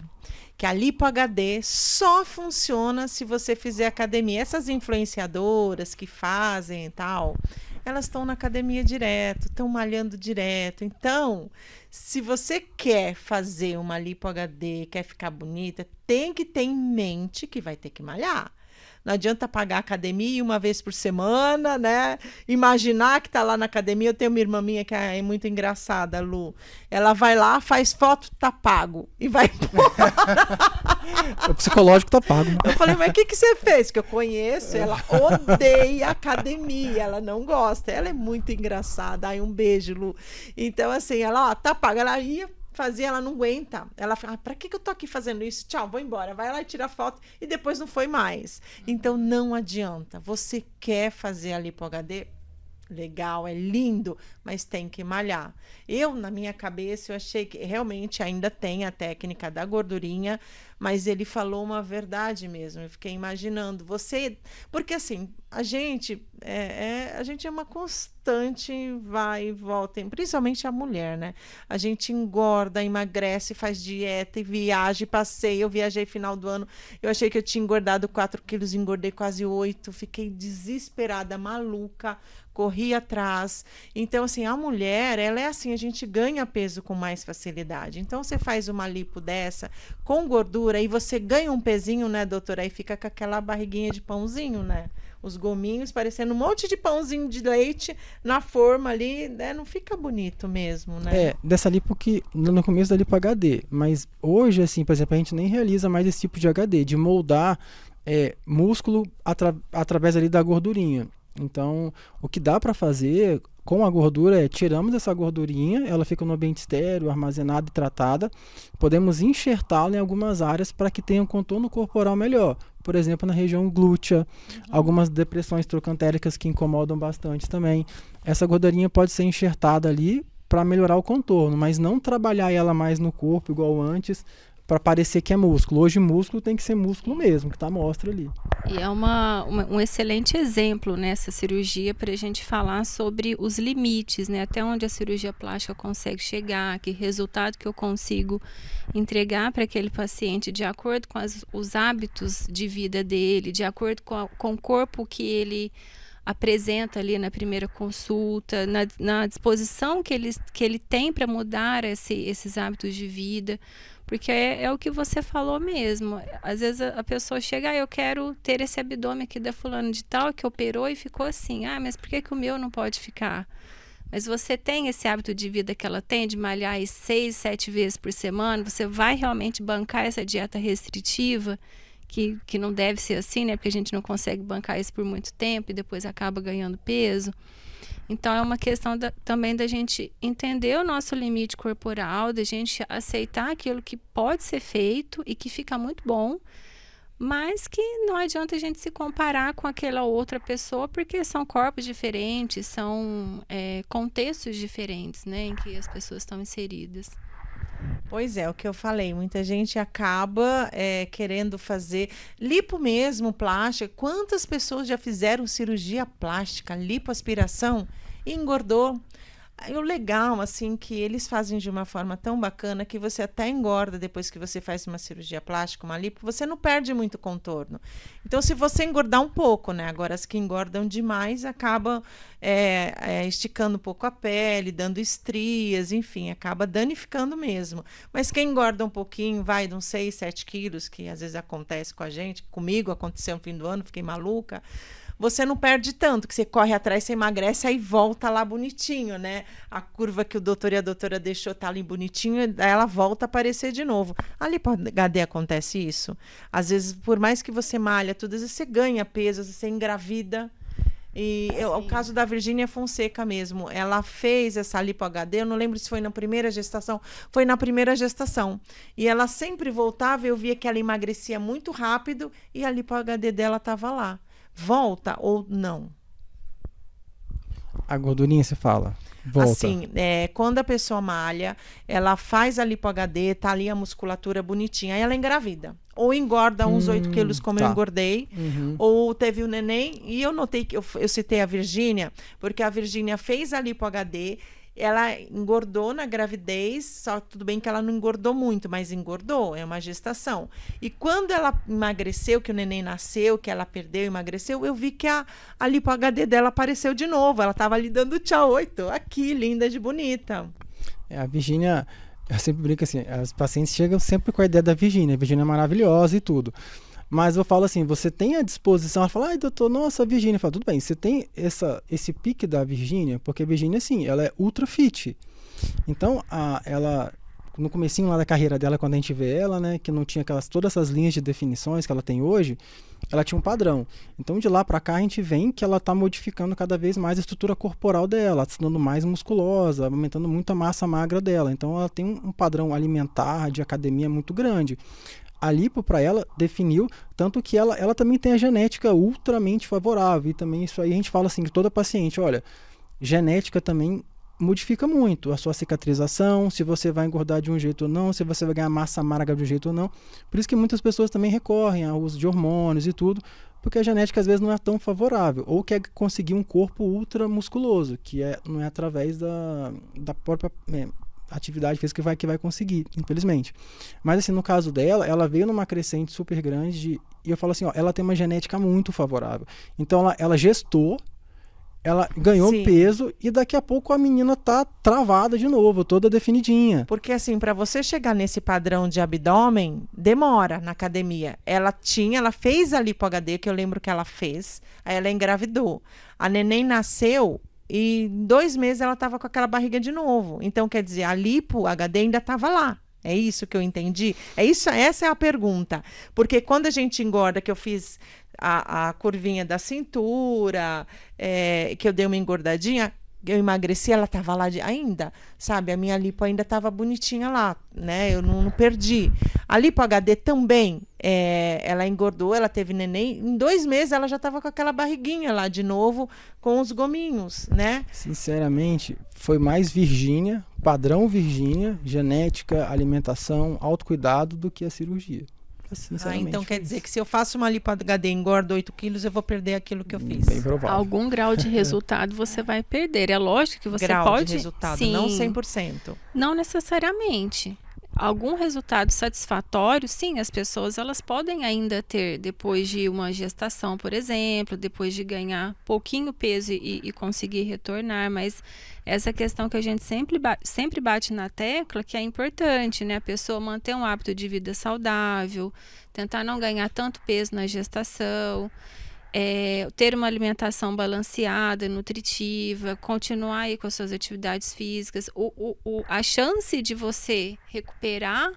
que a Lipo HD só funciona se você fizer academia. Essas influenciadoras que fazem e tal, elas estão na academia direto, estão malhando direto. Então, se você quer fazer uma Lipo HD, quer ficar bonita, tem que ter em mente que vai ter que malhar. Não adianta pagar academia uma vez por semana, né? Imaginar que tá lá na academia. Eu tenho uma irmã minha que é muito engraçada, Lu. Ela vai lá, faz foto, tá pago. E vai embora. O psicológico tá pago. Né? Eu falei, mas o que você fez? Que eu conheço, ela odeia academia, ela não gosta. Ela é muito engraçada. Aí um beijo, Lu. Então, assim, ela, ó, tá paga. Ela ia fazer, ela não aguenta. Ela fala, pra que eu tô aqui fazendo isso? Tchau, vou embora. Vai lá e tira foto e depois não foi mais. Então não adianta. Você quer fazer a Lipo HD? Legal, é lindo, mas tem que malhar. Eu, na minha cabeça, eu achei que realmente ainda tem a técnica da gordurinha, mas ele falou uma verdade mesmo. Eu fiquei imaginando, porque assim, a gente é uma constante vai e volta, principalmente a mulher, né? A gente engorda, emagrece, faz dieta e viaja, passeia. Eu viajei final do ano, eu achei que eu tinha engordado 4 quilos, engordei quase 8, fiquei desesperada, maluca, corri atrás. Então, assim, a mulher, ela é assim, a gente ganha peso com mais facilidade. Então, você faz uma lipo dessa com gordura e você ganha um pezinho, né, doutora? Aí fica com aquela barriguinha de pãozinho, né? Os gominhos parecendo um monte de pãozinho de leite na forma ali, né? Não fica bonito mesmo, né? Dessa lipo que no começo da Lipo HD, mas hoje, assim, por exemplo, a gente nem realiza mais esse tipo de HD, de moldar músculo através ali da gordurinha. Então, o que dá para fazer com a gordura tiramos essa gordurinha, ela fica no ambiente estéril, armazenada e tratada. Podemos enxertá-la em algumas áreas para que tenha um contorno corporal melhor. Por exemplo, na região glútea, algumas depressões trocantéricas que incomodam bastante também. Essa gordurinha pode ser enxertada ali para melhorar o contorno, mas não trabalhar ela mais no corpo igual antes, para parecer que é músculo. Hoje músculo tem que ser músculo mesmo, que tá à mostra ali. E é um excelente exemplo nessa cirurgia para a gente falar sobre os limites, né? Até onde a cirurgia plástica consegue chegar, que resultado que eu consigo entregar para aquele paciente de acordo com os hábitos de vida dele, de acordo com o corpo que ele apresenta ali na primeira consulta, na disposição que ele tem para mudar esses hábitos de vida, porque é o que você falou mesmo. Às vezes a pessoa chega, eu quero ter esse abdômen aqui da fulana de tal, que operou e ficou assim, mas por que o meu não pode ficar? Mas você tem esse hábito de vida que ela tem, de malhar 6, 7 vezes por semana, você vai realmente bancar essa dieta restritiva, que não deve ser assim, né? Porque a gente não consegue bancar isso por muito tempo e depois acaba ganhando peso. Então, é uma questão também da gente entender o nosso limite corporal, da gente aceitar aquilo que pode ser feito e que fica muito bom, mas que não adianta a gente se comparar com aquela outra pessoa, porque são corpos diferentes, são contextos diferentes, né? Em que as pessoas estão inseridas. Pois é, o que eu falei, muita gente acaba querendo fazer lipo mesmo, plástica. Quantas pessoas já fizeram cirurgia plástica, lipoaspiração e engordou? E o legal, assim, que eles fazem de uma forma tão bacana que você até engorda depois que você faz uma cirurgia plástica, uma lipo, você não perde muito contorno. Então, se você engordar um pouco, né? Agora, as que engordam demais acabam esticando um pouco a pele, dando estrias, enfim, acaba danificando mesmo. Mas quem engorda um pouquinho, vai de uns 6, 7 quilos, que às vezes acontece com a gente, comigo aconteceu no fim do ano, fiquei maluca. Você não perde tanto, que você corre atrás, você emagrece, aí volta lá bonitinho, né? A curva que o doutor e a doutora deixou tá ali bonitinho, aí ela volta a aparecer de novo. Ali para HD acontece isso. Às vezes, por mais que você malha, tudo, às vezes você ganha peso, você engravida. E o caso da Virgínia Fonseca mesmo, ela fez essa lipo HD, eu não lembro se foi na primeira gestação, foi na primeira gestação. E ela sempre voltava, eu via que ela emagrecia muito rápido e a lipo HD dela estava lá. Volta ou não? A gordurinha você fala? Volta. Assim, quando a pessoa malha, ela faz a lipo HD, tá ali a musculatura bonitinha, aí ela engravida. Ou engorda uns 8 quilos, como eu engordei, ou teve o neném. E eu notei que eu citei a Virgínia, porque a Virgínia fez a lipo HD, ela engordou na gravidez, só tudo bem que ela não engordou muito, mas engordou, é uma gestação. E quando ela emagreceu, que o neném nasceu, que ela perdeu, emagreceu, eu vi que a lipo HD dela apareceu de novo. Ela estava ali dando tchau, oi, tô aqui, linda de bonita. A Virgínia, eu sempre brinco assim, as pacientes chegam sempre com a ideia da Virgínia. A Virgínia é maravilhosa e tudo. Mas eu falo assim, você tem a disposição, ela fala, ai doutor, nossa, a Virgínia, eu falo, tudo bem, você tem esse pique da Virgínia, porque a Virgínia, assim, ela é ultra fit. Então, ela, no comecinho lá da carreira dela, quando a gente vê ela, né, que não tinha todas essas linhas de definições que ela tem hoje, ela tinha um padrão. Então, de lá para cá, a gente vê que ela está modificando cada vez mais a estrutura corporal dela, se tornando mais musculosa, aumentando muito a massa magra dela. Então, ela tem um padrão alimentar, de academia muito grande. A lipo para ela definiu, tanto que ela também tem a genética ultramente favorável, e também isso aí a gente fala assim, que toda paciente, olha, genética também modifica muito a sua cicatrização, se você vai engordar de um jeito ou não, se você vai ganhar massa magra de um jeito ou não. Por isso que muitas pessoas também recorrem ao uso de hormônios e tudo, porque a genética às vezes não é tão favorável, ou quer conseguir um corpo ultra musculoso, que não é através da própria atividade física que vai conseguir, infelizmente. Mas assim, no caso dela, ela veio numa crescente super grande e eu falo assim, ó, ela tem uma genética muito favorável. Então ela gestou, ela ganhou peso e daqui a pouco a menina tá travada de novo, toda definidinha. Porque assim, para você chegar nesse padrão de abdômen, demora na academia. Ela fez a lipo HD, que eu lembro que ela fez, aí ela engravidou. A neném nasceu e em 2 meses ela estava com aquela barriga de novo. Então, quer dizer, a lipo HD ainda estava lá. É isso que eu entendi? Essa é a pergunta. Porque quando a gente engorda, que eu fiz a curvinha da cintura, que eu dei uma engordadinha, eu emagreci, ela estava lá ainda, sabe? A minha lipo ainda estava bonitinha lá, né? Eu não perdi. A lipo HD também, ela engordou, ela teve neném, em 2 meses ela já estava com aquela barriguinha lá de novo, com os gominhos, né? Sinceramente, foi mais Virgínia, padrão Virgínia, genética, alimentação, autocuidado do que a cirurgia. Sinceramente, então quer dizer que se eu faço uma lipo HD e engordo 8 quilos, eu vou perder aquilo que eu fiz. Bem provável. Algum grau de resultado você vai perder. É lógico que você grau pode... de resultado, sim, não 100%. Não necessariamente. Algum resultado satisfatório, sim, as pessoas elas podem ainda ter depois de uma gestação, por exemplo, depois de ganhar pouquinho peso e conseguir retornar, mas essa questão que a gente sempre bate na tecla, que é importante, né? A pessoa manter um hábito de vida saudável, tentar não ganhar tanto peso na gestação, ter uma alimentação balanceada, nutritiva, continuar aí com as suas atividades físicas. A chance de você recuperar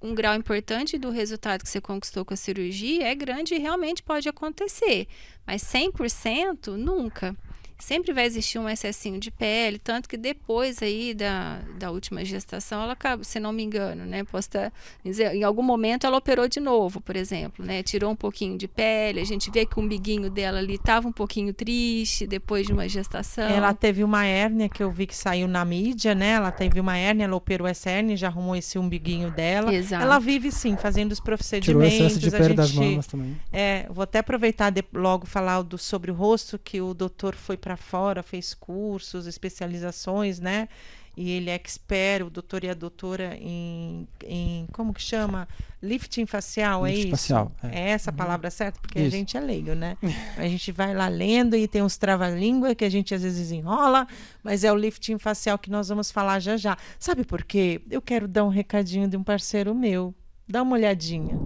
um grau importante do resultado que você conquistou com a cirurgia é grande e realmente pode acontecer, mas 100% nunca. Sempre vai existir um excessinho de pele, tanto que depois aí da última gestação, ela acaba, se não me engano, né? Posso dizer, em algum momento ela operou de novo, por exemplo, né? Tirou um pouquinho de pele, a gente vê que o umbiguinho dela ali estava um pouquinho triste depois de uma gestação. Ela teve uma hérnia que eu vi que saiu na mídia, né? Ela teve uma hérnia, ela operou essa hérnia, já arrumou esse umbiguinho dela. Exato. Ela vive sim, fazendo os procedimentos. Tirou excesso de pele das mamas também. Vou até aproveitar logo falar sobre o rosto, que o doutor foi para fora, fez cursos, especializações, né? E ele é expert, o doutor e a doutora em como que chama? Lifting facial, Lift é isso? facial, é essa a palavra certa? Porque isso. A gente é leigo, né? A gente vai lá lendo e tem uns trava-língua que a gente às vezes enrola, mas é o lifting facial que nós vamos falar já já. Sabe por quê? Eu quero dar um recadinho de um parceiro meu. Dá uma olhadinha.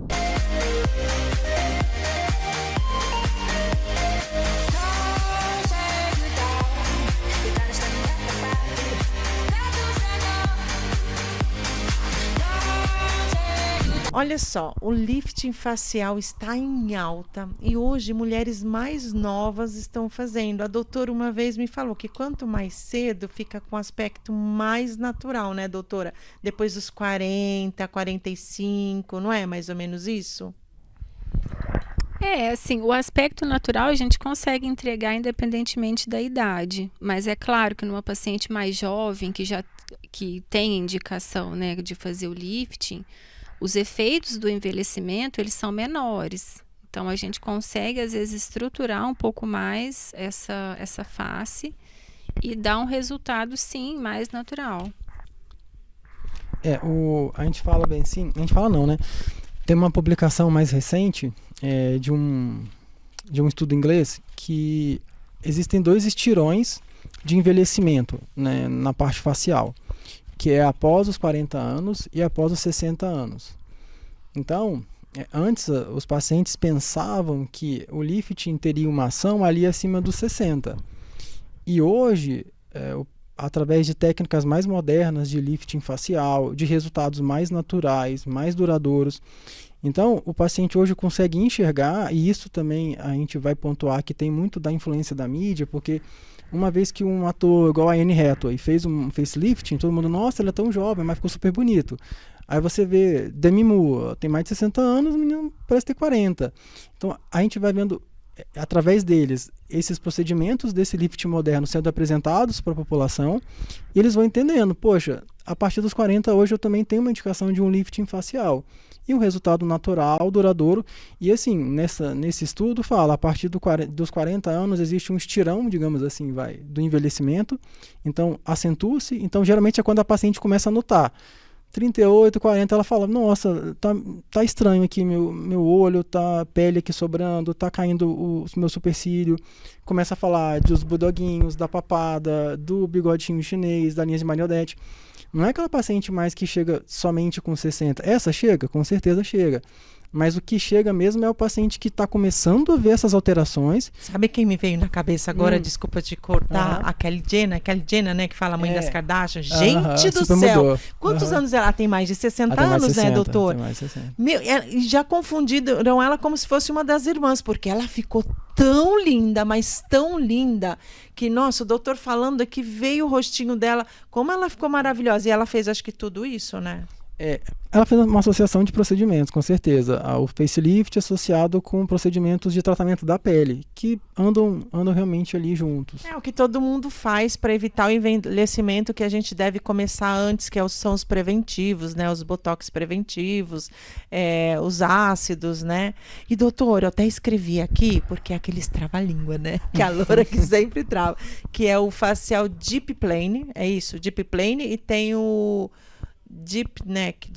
Olha só, o lifting facial está em alta e hoje mulheres mais novas estão fazendo. A doutora uma vez me falou que quanto mais cedo fica com aspecto mais natural, né, doutora? Depois dos 40, 45, não é mais ou menos isso? Assim, o aspecto natural a gente consegue entregar independentemente da idade, mas é claro que numa paciente mais jovem que tem indicação, né, de fazer o lifting, os efeitos do envelhecimento, eles são menores. Então, a gente consegue, às vezes, estruturar um pouco mais essa face e dar um resultado, sim, mais natural. A gente fala bem assim, a gente fala não, né? Tem uma publicação mais recente de um estudo inglês que existem 2 estirões de envelhecimento, né, na parte facial, que é após os 40 anos e após os 60 anos. Então, antes os pacientes pensavam que o lifting teria uma ação ali acima dos 60. E hoje, através de técnicas mais modernas de lifting facial, de resultados mais naturais, mais duradouros, então o paciente hoje consegue enxergar, e isso também a gente vai pontuar que tem muito da influência da mídia, porque uma vez que um ator igual a Anne Hathaway fez um facelifting, todo mundo, nossa, ele é tão jovem, mas ficou super bonito. Aí você vê Demi Moore, tem mais de 60 anos, o menino parece ter 40. Então a gente vai vendo, através deles, esses procedimentos desse lifting moderno sendo apresentados para a população, e eles vão entendendo, poxa, a partir dos 40 hoje eu também tenho uma indicação de um lifting facial. E um resultado natural, duradouro. E assim, nesse estudo fala, a partir dos 40 anos existe um estirão, digamos assim, do envelhecimento. Então, acentua-se. Então, geralmente é quando a paciente começa a notar. 38, 40, ela fala, nossa, tá estranho aqui meu olho, tá a pele aqui sobrando, tá caindo o meu supercílio. Começa a falar dos budoguinhos, da papada, do bigodinho chinês, da linha de Mariodete. Não é aquela paciente mais que chega somente com 60. Essa chega? Com certeza chega. Mas o que chega mesmo é o paciente que está começando a ver essas alterações. Sabe quem me veio na cabeça agora? Desculpa te cortar. A Kylie Jenner, né? Que fala mãe das Kardashian. Gente do céu! Mudou. Quantos anos ela tem? Mais de 60 anos, 60, né, doutor? Tem mais de 60. Já confundiram ela como se fosse uma das irmãs, porque ela ficou tão linda, mas tão linda, que, nossa, o doutor falando aqui, veio o rostinho dela, como ela ficou maravilhosa. E ela fez, acho que tudo isso, né? Ela fez uma associação de procedimentos, com certeza. O facelift associado com procedimentos de tratamento da pele, que andam realmente ali juntos. É o que todo mundo faz para evitar o envelhecimento, que a gente deve começar antes, que são os preventivos, né? Os botox preventivos, os ácidos, né? E doutor, eu até escrevi aqui, porque é aqueles trava-língua, né? Que a loura que sempre trava, que é o facial Deep Plane, é isso, Deep Plane, e tem o Deep Neck.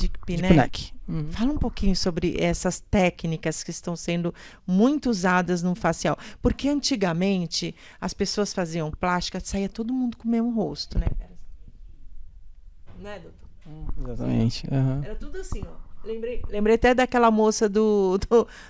Fala um pouquinho sobre essas técnicas que estão sendo muito usadas no facial. Porque antigamente as pessoas faziam plástica, saía todo mundo com o mesmo rosto, né? Né, doutor? Exatamente. Uhum. Era tudo assim, ó. Lembrei até daquela moça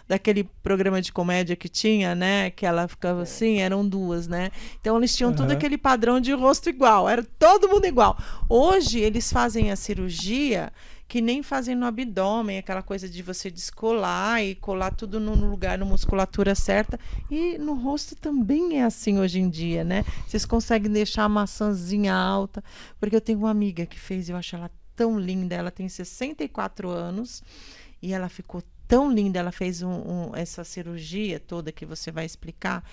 daquele programa de comédia que tinha, né? Que ela ficava assim, eram duas, né? Então eles tinham tudo aquele padrão de rosto igual, era todo mundo igual. Hoje eles fazem a cirurgia que nem fazem no abdômen, aquela coisa de você descolar e colar tudo no lugar, na musculatura certa. E no rosto também é assim hoje em dia, né? Vocês conseguem deixar a maçãzinha alta, porque eu tenho uma amiga que fez, eu acho ela tão linda, ela tem 64 anos e ela ficou tão linda, ela fez essa cirurgia toda que você vai explicar.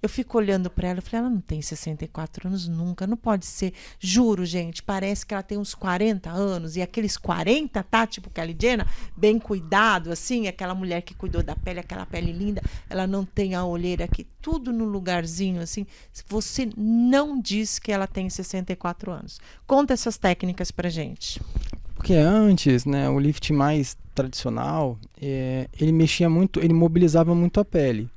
Eu fico olhando para ela, eu falei, ela não tem 64 anos nunca, não pode ser. Juro, gente, parece que ela tem uns 40 anos, e aqueles 40, tá? Tipo Kylie Jenner, bem cuidado, assim, aquela mulher que cuidou da pele, aquela pele linda, ela não tem a olheira aqui, tudo no lugarzinho, assim. Você não diz que ela tem 64 anos. Conta essas técnicas pra gente. Porque antes, né, o lift mais tradicional, ele mexia muito, ele mobilizava muito a pele.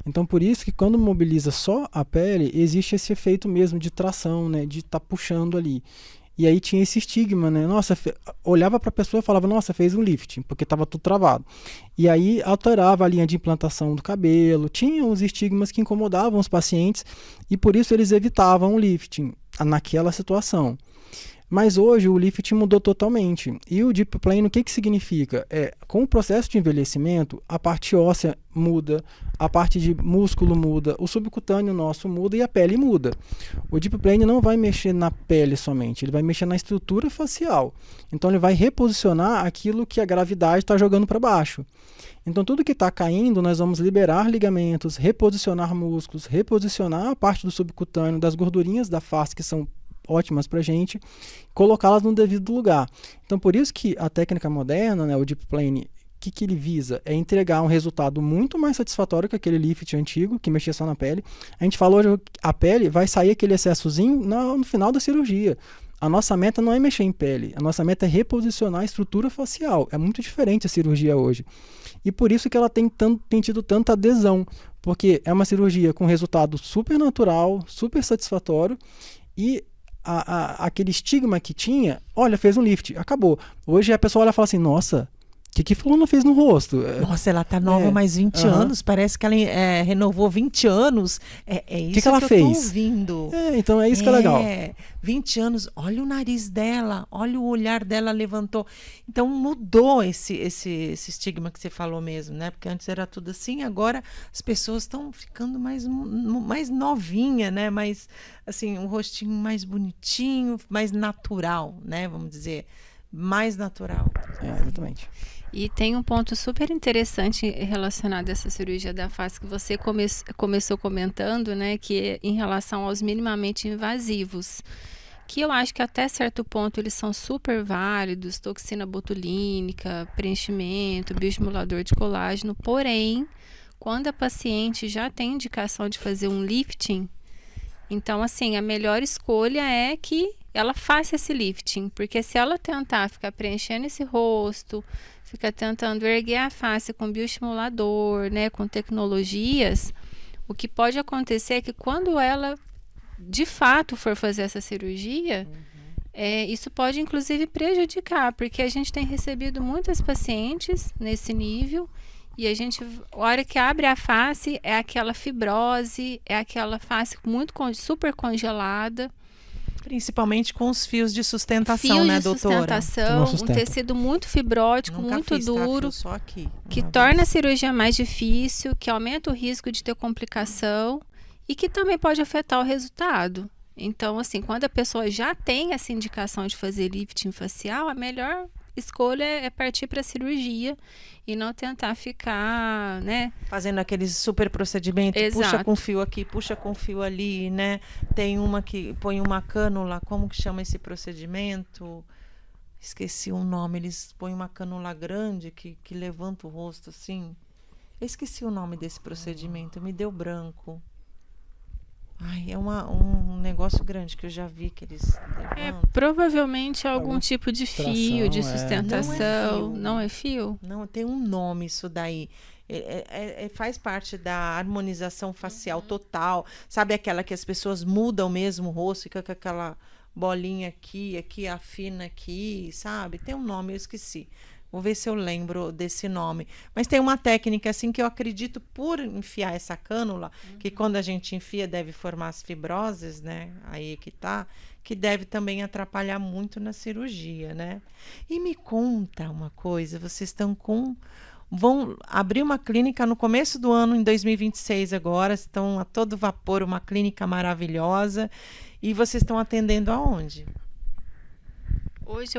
Então, por isso que quando mobiliza só a pele, existe esse efeito mesmo de tração, né? De estar puxando ali. E aí tinha esse estigma, né? Nossa, olhava para a pessoa e falava, nossa, fez um lifting, porque estava tudo travado. E aí alterava a linha de implantação do cabelo, tinha os estigmas que incomodavam os pacientes e por isso eles evitavam o lifting naquela situação. Mas hoje o lifting mudou totalmente. E o Deep Plane, o que significa? Com o processo de envelhecimento, a parte óssea muda, a parte de músculo muda, o subcutâneo nosso muda e a pele muda. O Deep Plane não vai mexer na pele somente, ele vai mexer na estrutura facial. Então ele vai reposicionar aquilo que a gravidade está jogando para baixo. Então tudo que está caindo, nós vamos liberar ligamentos, reposicionar músculos, reposicionar a parte do subcutâneo, das gordurinhas da face que são ótimas para a gente, colocá-las no devido lugar. Então, por isso que a técnica moderna, né, o Deep Plane, o que ele visa? É entregar um resultado muito mais satisfatório que aquele lift antigo, que mexia só na pele. A gente falou hoje, a pele vai sair aquele excessozinho no final da cirurgia. A nossa meta não é mexer em pele, a nossa meta é reposicionar a estrutura facial. É muito diferente a cirurgia hoje. E por isso que ela tem tido tanta adesão, porque é uma cirurgia com resultado super natural, super satisfatório, e aquele estigma que tinha, olha, fez um lift, acabou. Hoje a pessoa olha e fala assim, nossa, o que fulano fez no rosto? Nossa, ela tá nova mais 20 anos, parece que ela renovou 20 anos. É isso que ela eu fez? tô ouvindo. Então é isso que é legal. 20 anos, olha o nariz dela, olha o olhar dela levantou. Então mudou esse estigma que você falou mesmo, né? Porque antes era tudo assim, agora as pessoas estão ficando mais novinha, né? Mais, assim, um rostinho mais bonitinho, mais natural, né? Vamos dizer, mais natural. Exatamente. E tem um ponto super interessante relacionado a essa cirurgia da face que você começou comentando, né? Que é em relação aos minimamente invasivos. Que eu acho que até certo ponto eles são super válidos, toxina botulínica, preenchimento, bioestimulador de colágeno. Porém, quando a paciente já tem indicação de fazer um lifting, então, assim, a melhor escolha é que ela faça esse lifting, porque se ela tentar ficar preenchendo esse rosto, fica tentando erguer a face com bioestimulador, né, com tecnologias, o que pode acontecer é que quando ela de fato for fazer essa cirurgia, isso pode inclusive prejudicar, porque a gente tem recebido muitas pacientes nesse nível e a gente, a hora que abre a face, é aquela fibrose, é aquela face muito super congelada. Principalmente com os fios de sustentação, né, doutora? Sustentação, um tecido muito fibrótico, muito duro, só aqui, que torna a cirurgia mais difícil, que aumenta o risco de ter complicação e que também pode afetar o resultado. Então, assim, quando a pessoa já tem essa indicação de fazer lifting facial, a melhor escolha é partir para a cirurgia e não tentar ficar, né? Fazendo aqueles super procedimentos, puxa Exato. com fio aqui, puxa com fio ali, né? Tem uma que põe uma cânula, como que chama esse procedimento? Esqueci o nome, eles põem uma cânula grande que levanta o rosto assim. Eu esqueci o nome desse procedimento, me deu branco. Ai, é um negócio grande que eu já vi que eles levantam. Provavelmente algum Alguma tipo de tração, fio, de é. sustentação. Não é Não é fio? Não, tem um nome isso daí. Faz parte da harmonização facial total. Sabe aquela que as pessoas mudam mesmo o rosto, fica com aquela bolinha aqui afina aqui, sabe? Tem um nome, eu esqueci. Vou ver se eu lembro desse nome. Mas tem uma técnica assim que eu acredito por enfiar essa cânula, que quando a gente enfia deve formar as fibroses, né? Aí que tá, que deve também atrapalhar muito na cirurgia, né? E me conta uma coisa, vocês vão abrir uma clínica no começo do ano, em 2026 agora, estão a todo vapor, uma clínica maravilhosa. E vocês estão atendendo aonde? Hoje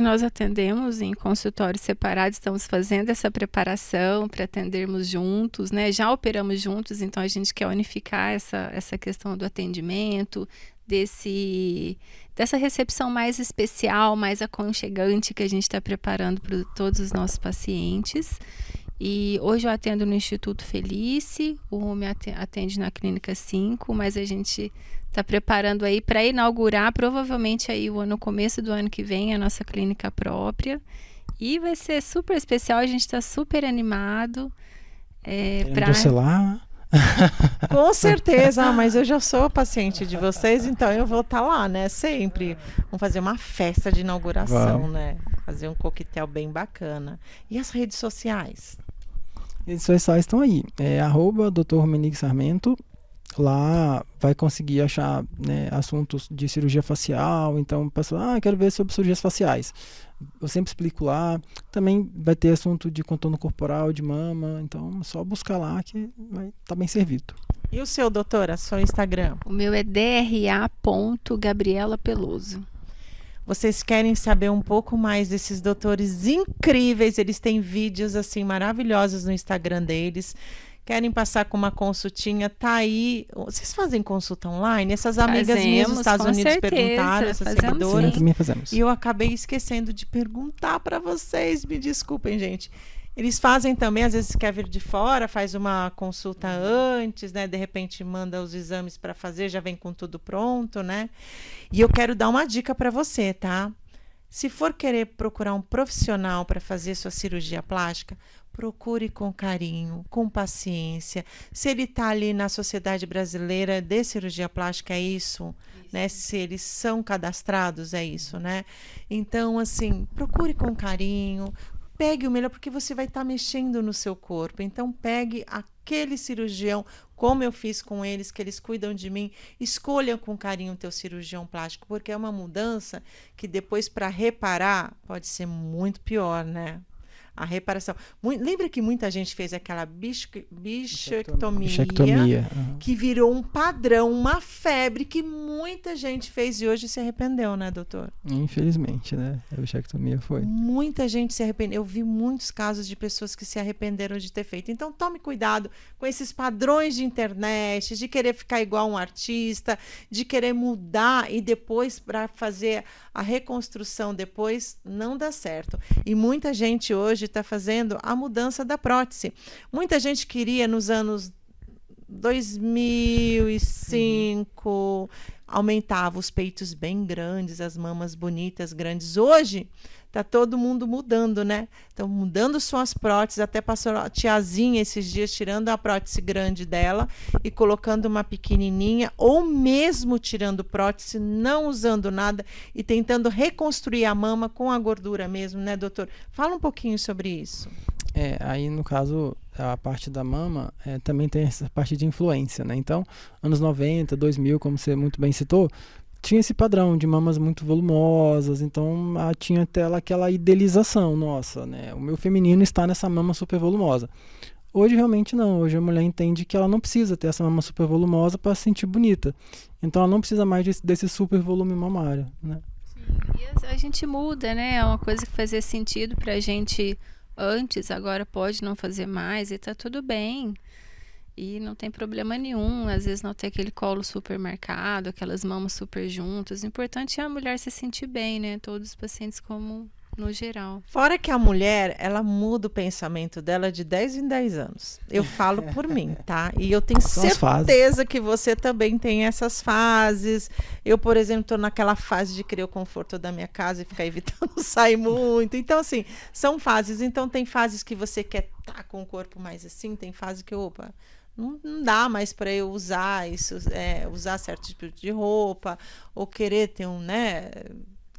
nós atendemos em consultórios separados, estamos fazendo essa preparação para atendermos juntos, né? Já operamos juntos, então a gente quer unificar essa questão do atendimento, dessa recepção mais especial, mais aconchegante que a gente está preparando para todos os nossos pacientes. E hoje eu atendo no Instituto Felice, o homem atende na Clínica 5, mas a gente está preparando aí para inaugurar provavelmente aí no começo do ano que vem a nossa clínica própria. E vai ser super especial, a gente está super animado. Você lá? Com certeza, mas eu já sou paciente de vocês, então eu vou estar lá, né? Sempre. Vamos fazer uma festa de inauguração, né? Fazer um coquetel bem bacana. E as redes sociais? As redes sociais estão aí. @Dr. Menig Sarmento. Lá vai conseguir achar, né, assuntos de cirurgia facial. Então, pessoal, quero ver sobre cirurgias faciais. Eu sempre explico lá. Também vai ter assunto de contorno corporal, de mama. Então, é só buscar lá que vai estar bem servido. E o seu, doutora? Seu Instagram? O meu é dra.gabriela Peloso. Vocês querem saber um pouco mais desses doutores incríveis? Eles têm vídeos assim maravilhosos no Instagram deles. Querem passar com uma consultinha? Tá aí. Vocês fazem consulta online? Essas amigas minhas dos Estados Unidos perguntaram, essas seguidoras. Sim, também fazemos. E eu acabei esquecendo de perguntar para vocês. Me desculpem, gente. Eles fazem também, às vezes quer vir de fora, faz uma consulta antes, né? De repente manda os exames para fazer, já vem com tudo pronto, né? E eu quero dar uma dica para você, tá? Se for querer procurar um profissional para fazer sua cirurgia plástica, procure com carinho, com paciência. Se ele está ali na Sociedade Brasileira de Cirurgia Plástica, é isso, né? Se eles são cadastrados, é isso, né? Então, assim, procure com carinho. Pegue o melhor, porque você vai estar mexendo no seu corpo. Então, pegue aquele cirurgião, como eu fiz com eles, que eles cuidam de mim. Escolha com carinho o teu cirurgião plástico, porque é uma mudança que depois, para reparar, pode ser muito pior, né? A reparação. Lembra que muita gente fez aquela bichectomia, que virou um padrão, uma febre que muita gente fez e hoje se arrependeu, né, doutor? Infelizmente, né? A bichectomia foi. Muita gente se arrependeu. Eu vi muitos casos de pessoas que se arrependeram de ter feito. Então, tome cuidado com esses padrões de internet, de querer ficar igual um artista, de querer mudar e depois, para fazer a reconstrução depois, não dá certo. E muita gente hoje está fazendo a mudança da prótese. Muita gente queria nos anos 2005, aumentava os peitos bem grandes, as mamas bonitas, grandes. Hoje tá todo mundo mudando, né? Estão mudando suas próteses, até passou a tiazinha esses dias tirando a prótese grande dela e colocando uma pequenininha, ou mesmo tirando prótese, não usando nada e tentando reconstruir a mama com a gordura mesmo, né, doutor? Fala um pouquinho sobre isso. Aí no caso, a parte da mama também tem essa parte de influência, né? Então, anos 90, 2000, como você muito bem citou, tinha esse padrão de mamas muito volumosas, então tinha até aquela idealização, nossa, né? O meu feminino está nessa mama super volumosa. Hoje realmente não, hoje a mulher entende que ela não precisa ter essa mama super volumosa para se sentir bonita. Então ela não precisa mais desse super volume mamário, né? Sim, E a gente muda, né? É uma coisa que fazia sentido pra gente antes, agora pode não fazer mais e tá tudo bem. E não tem problema nenhum, às vezes não ter aquele colo super marcado, aquelas mamas super juntas. O importante é a mulher se sentir bem, né? Todos os pacientes como no geral. Fora que a mulher, ela muda o pensamento dela de 10 em 10 anos. Eu falo por mim, tá? E eu tenho São as fases. certeza que você também tem essas fases. Eu, por exemplo, tô naquela fase de querer o conforto da minha casa e ficar evitando sair muito. Então, assim, são fases. Então, tem fases que você quer estar com o corpo mais assim, tem fase que, opa, não dá mais para eu usar isso, usar certo tipo de roupa, ou querer ter né?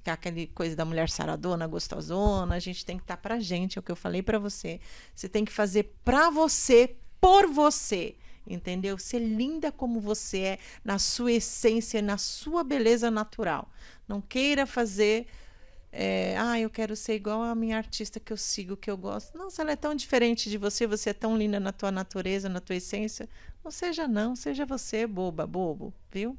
Que é aquele coisa da mulher saradona, gostosona. A gente tem que estar pra gente, é o que eu falei pra você. Você tem que fazer pra você, por você, entendeu? Ser linda como você é, na sua essência, na sua beleza natural. Não queira fazer... eu quero ser igual a minha artista que eu sigo, que eu gosto. Não, se ela é tão diferente de você, você é tão linda na tua natureza, na tua essência, não, seja você, boba, bobo, viu?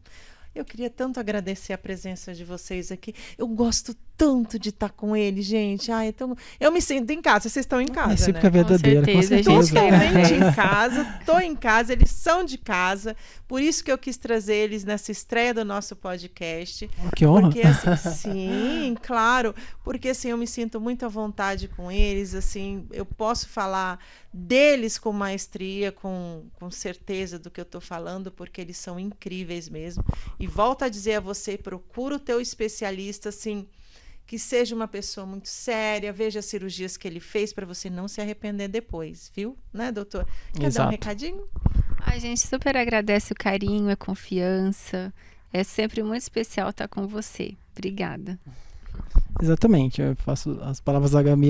Eu queria tanto agradecer a presença de vocês aqui. Eu gosto tanto de estar com ele, gente. Então, eu me sinto em casa. Vocês estão em casa, sempre né? é verdadeira, com certeza. Totalmente em casa. Estou em casa, eles são de casa. Por isso que eu quis trazer eles nessa estreia do nosso podcast. Que honra. Porque, assim, sim, claro. Porque, assim, eu me sinto muito à vontade com eles. Assim, eu posso falar deles com maestria, com certeza do que eu estou falando, porque eles são incríveis mesmo. E volto a dizer a você, procura o teu especialista, assim, que seja uma pessoa muito séria, veja as cirurgias que ele fez para você não se arrepender depois, viu? Né, doutor? Quer dar um recadinho? A gente super agradece o carinho, a confiança. É sempre muito especial estar com você. Obrigada. Exatamente, eu faço as palavras da Gabi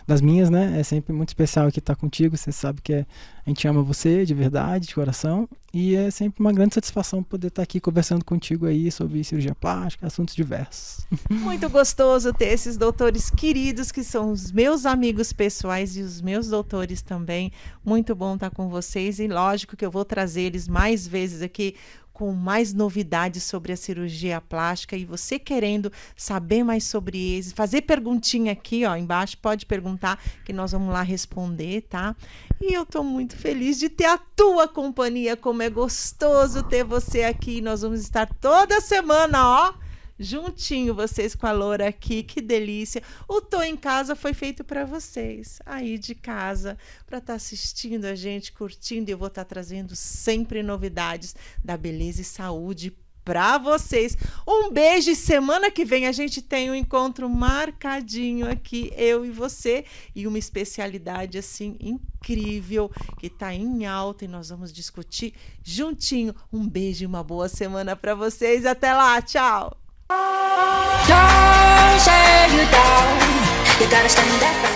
das minhas, né? É sempre muito especial aqui estar contigo. Você sabe que a gente ama você de verdade, de coração, e é sempre uma grande satisfação poder estar aqui conversando contigo aí sobre cirurgia plástica, assuntos diversos. Muito gostoso ter esses doutores queridos que são os meus amigos pessoais e os meus doutores também. Muito bom estar com vocês e lógico que eu vou trazer eles mais vezes aqui com mais novidades sobre a cirurgia plástica, e você querendo saber mais sobre eles, fazer perguntinha aqui, ó, embaixo, pode perguntar que nós vamos lá responder, tá? E eu tô muito feliz de ter a tua companhia, como é gostoso ter você aqui. Nós vamos estar toda semana, ó, juntinho, vocês com a Loura aqui, que delícia. O Tô em Casa foi feito para vocês, aí de casa, para estar assistindo a gente, curtindo, e eu vou estar trazendo sempre novidades da beleza e saúde para vocês. Um beijo, e semana que vem a gente tem um encontro marcadinho aqui, eu e você, e uma especialidade assim incrível que está em alta, e nós vamos discutir juntinho. Um beijo e uma boa semana para vocês. Até lá, tchau! Don't say you down. You gotta stand up.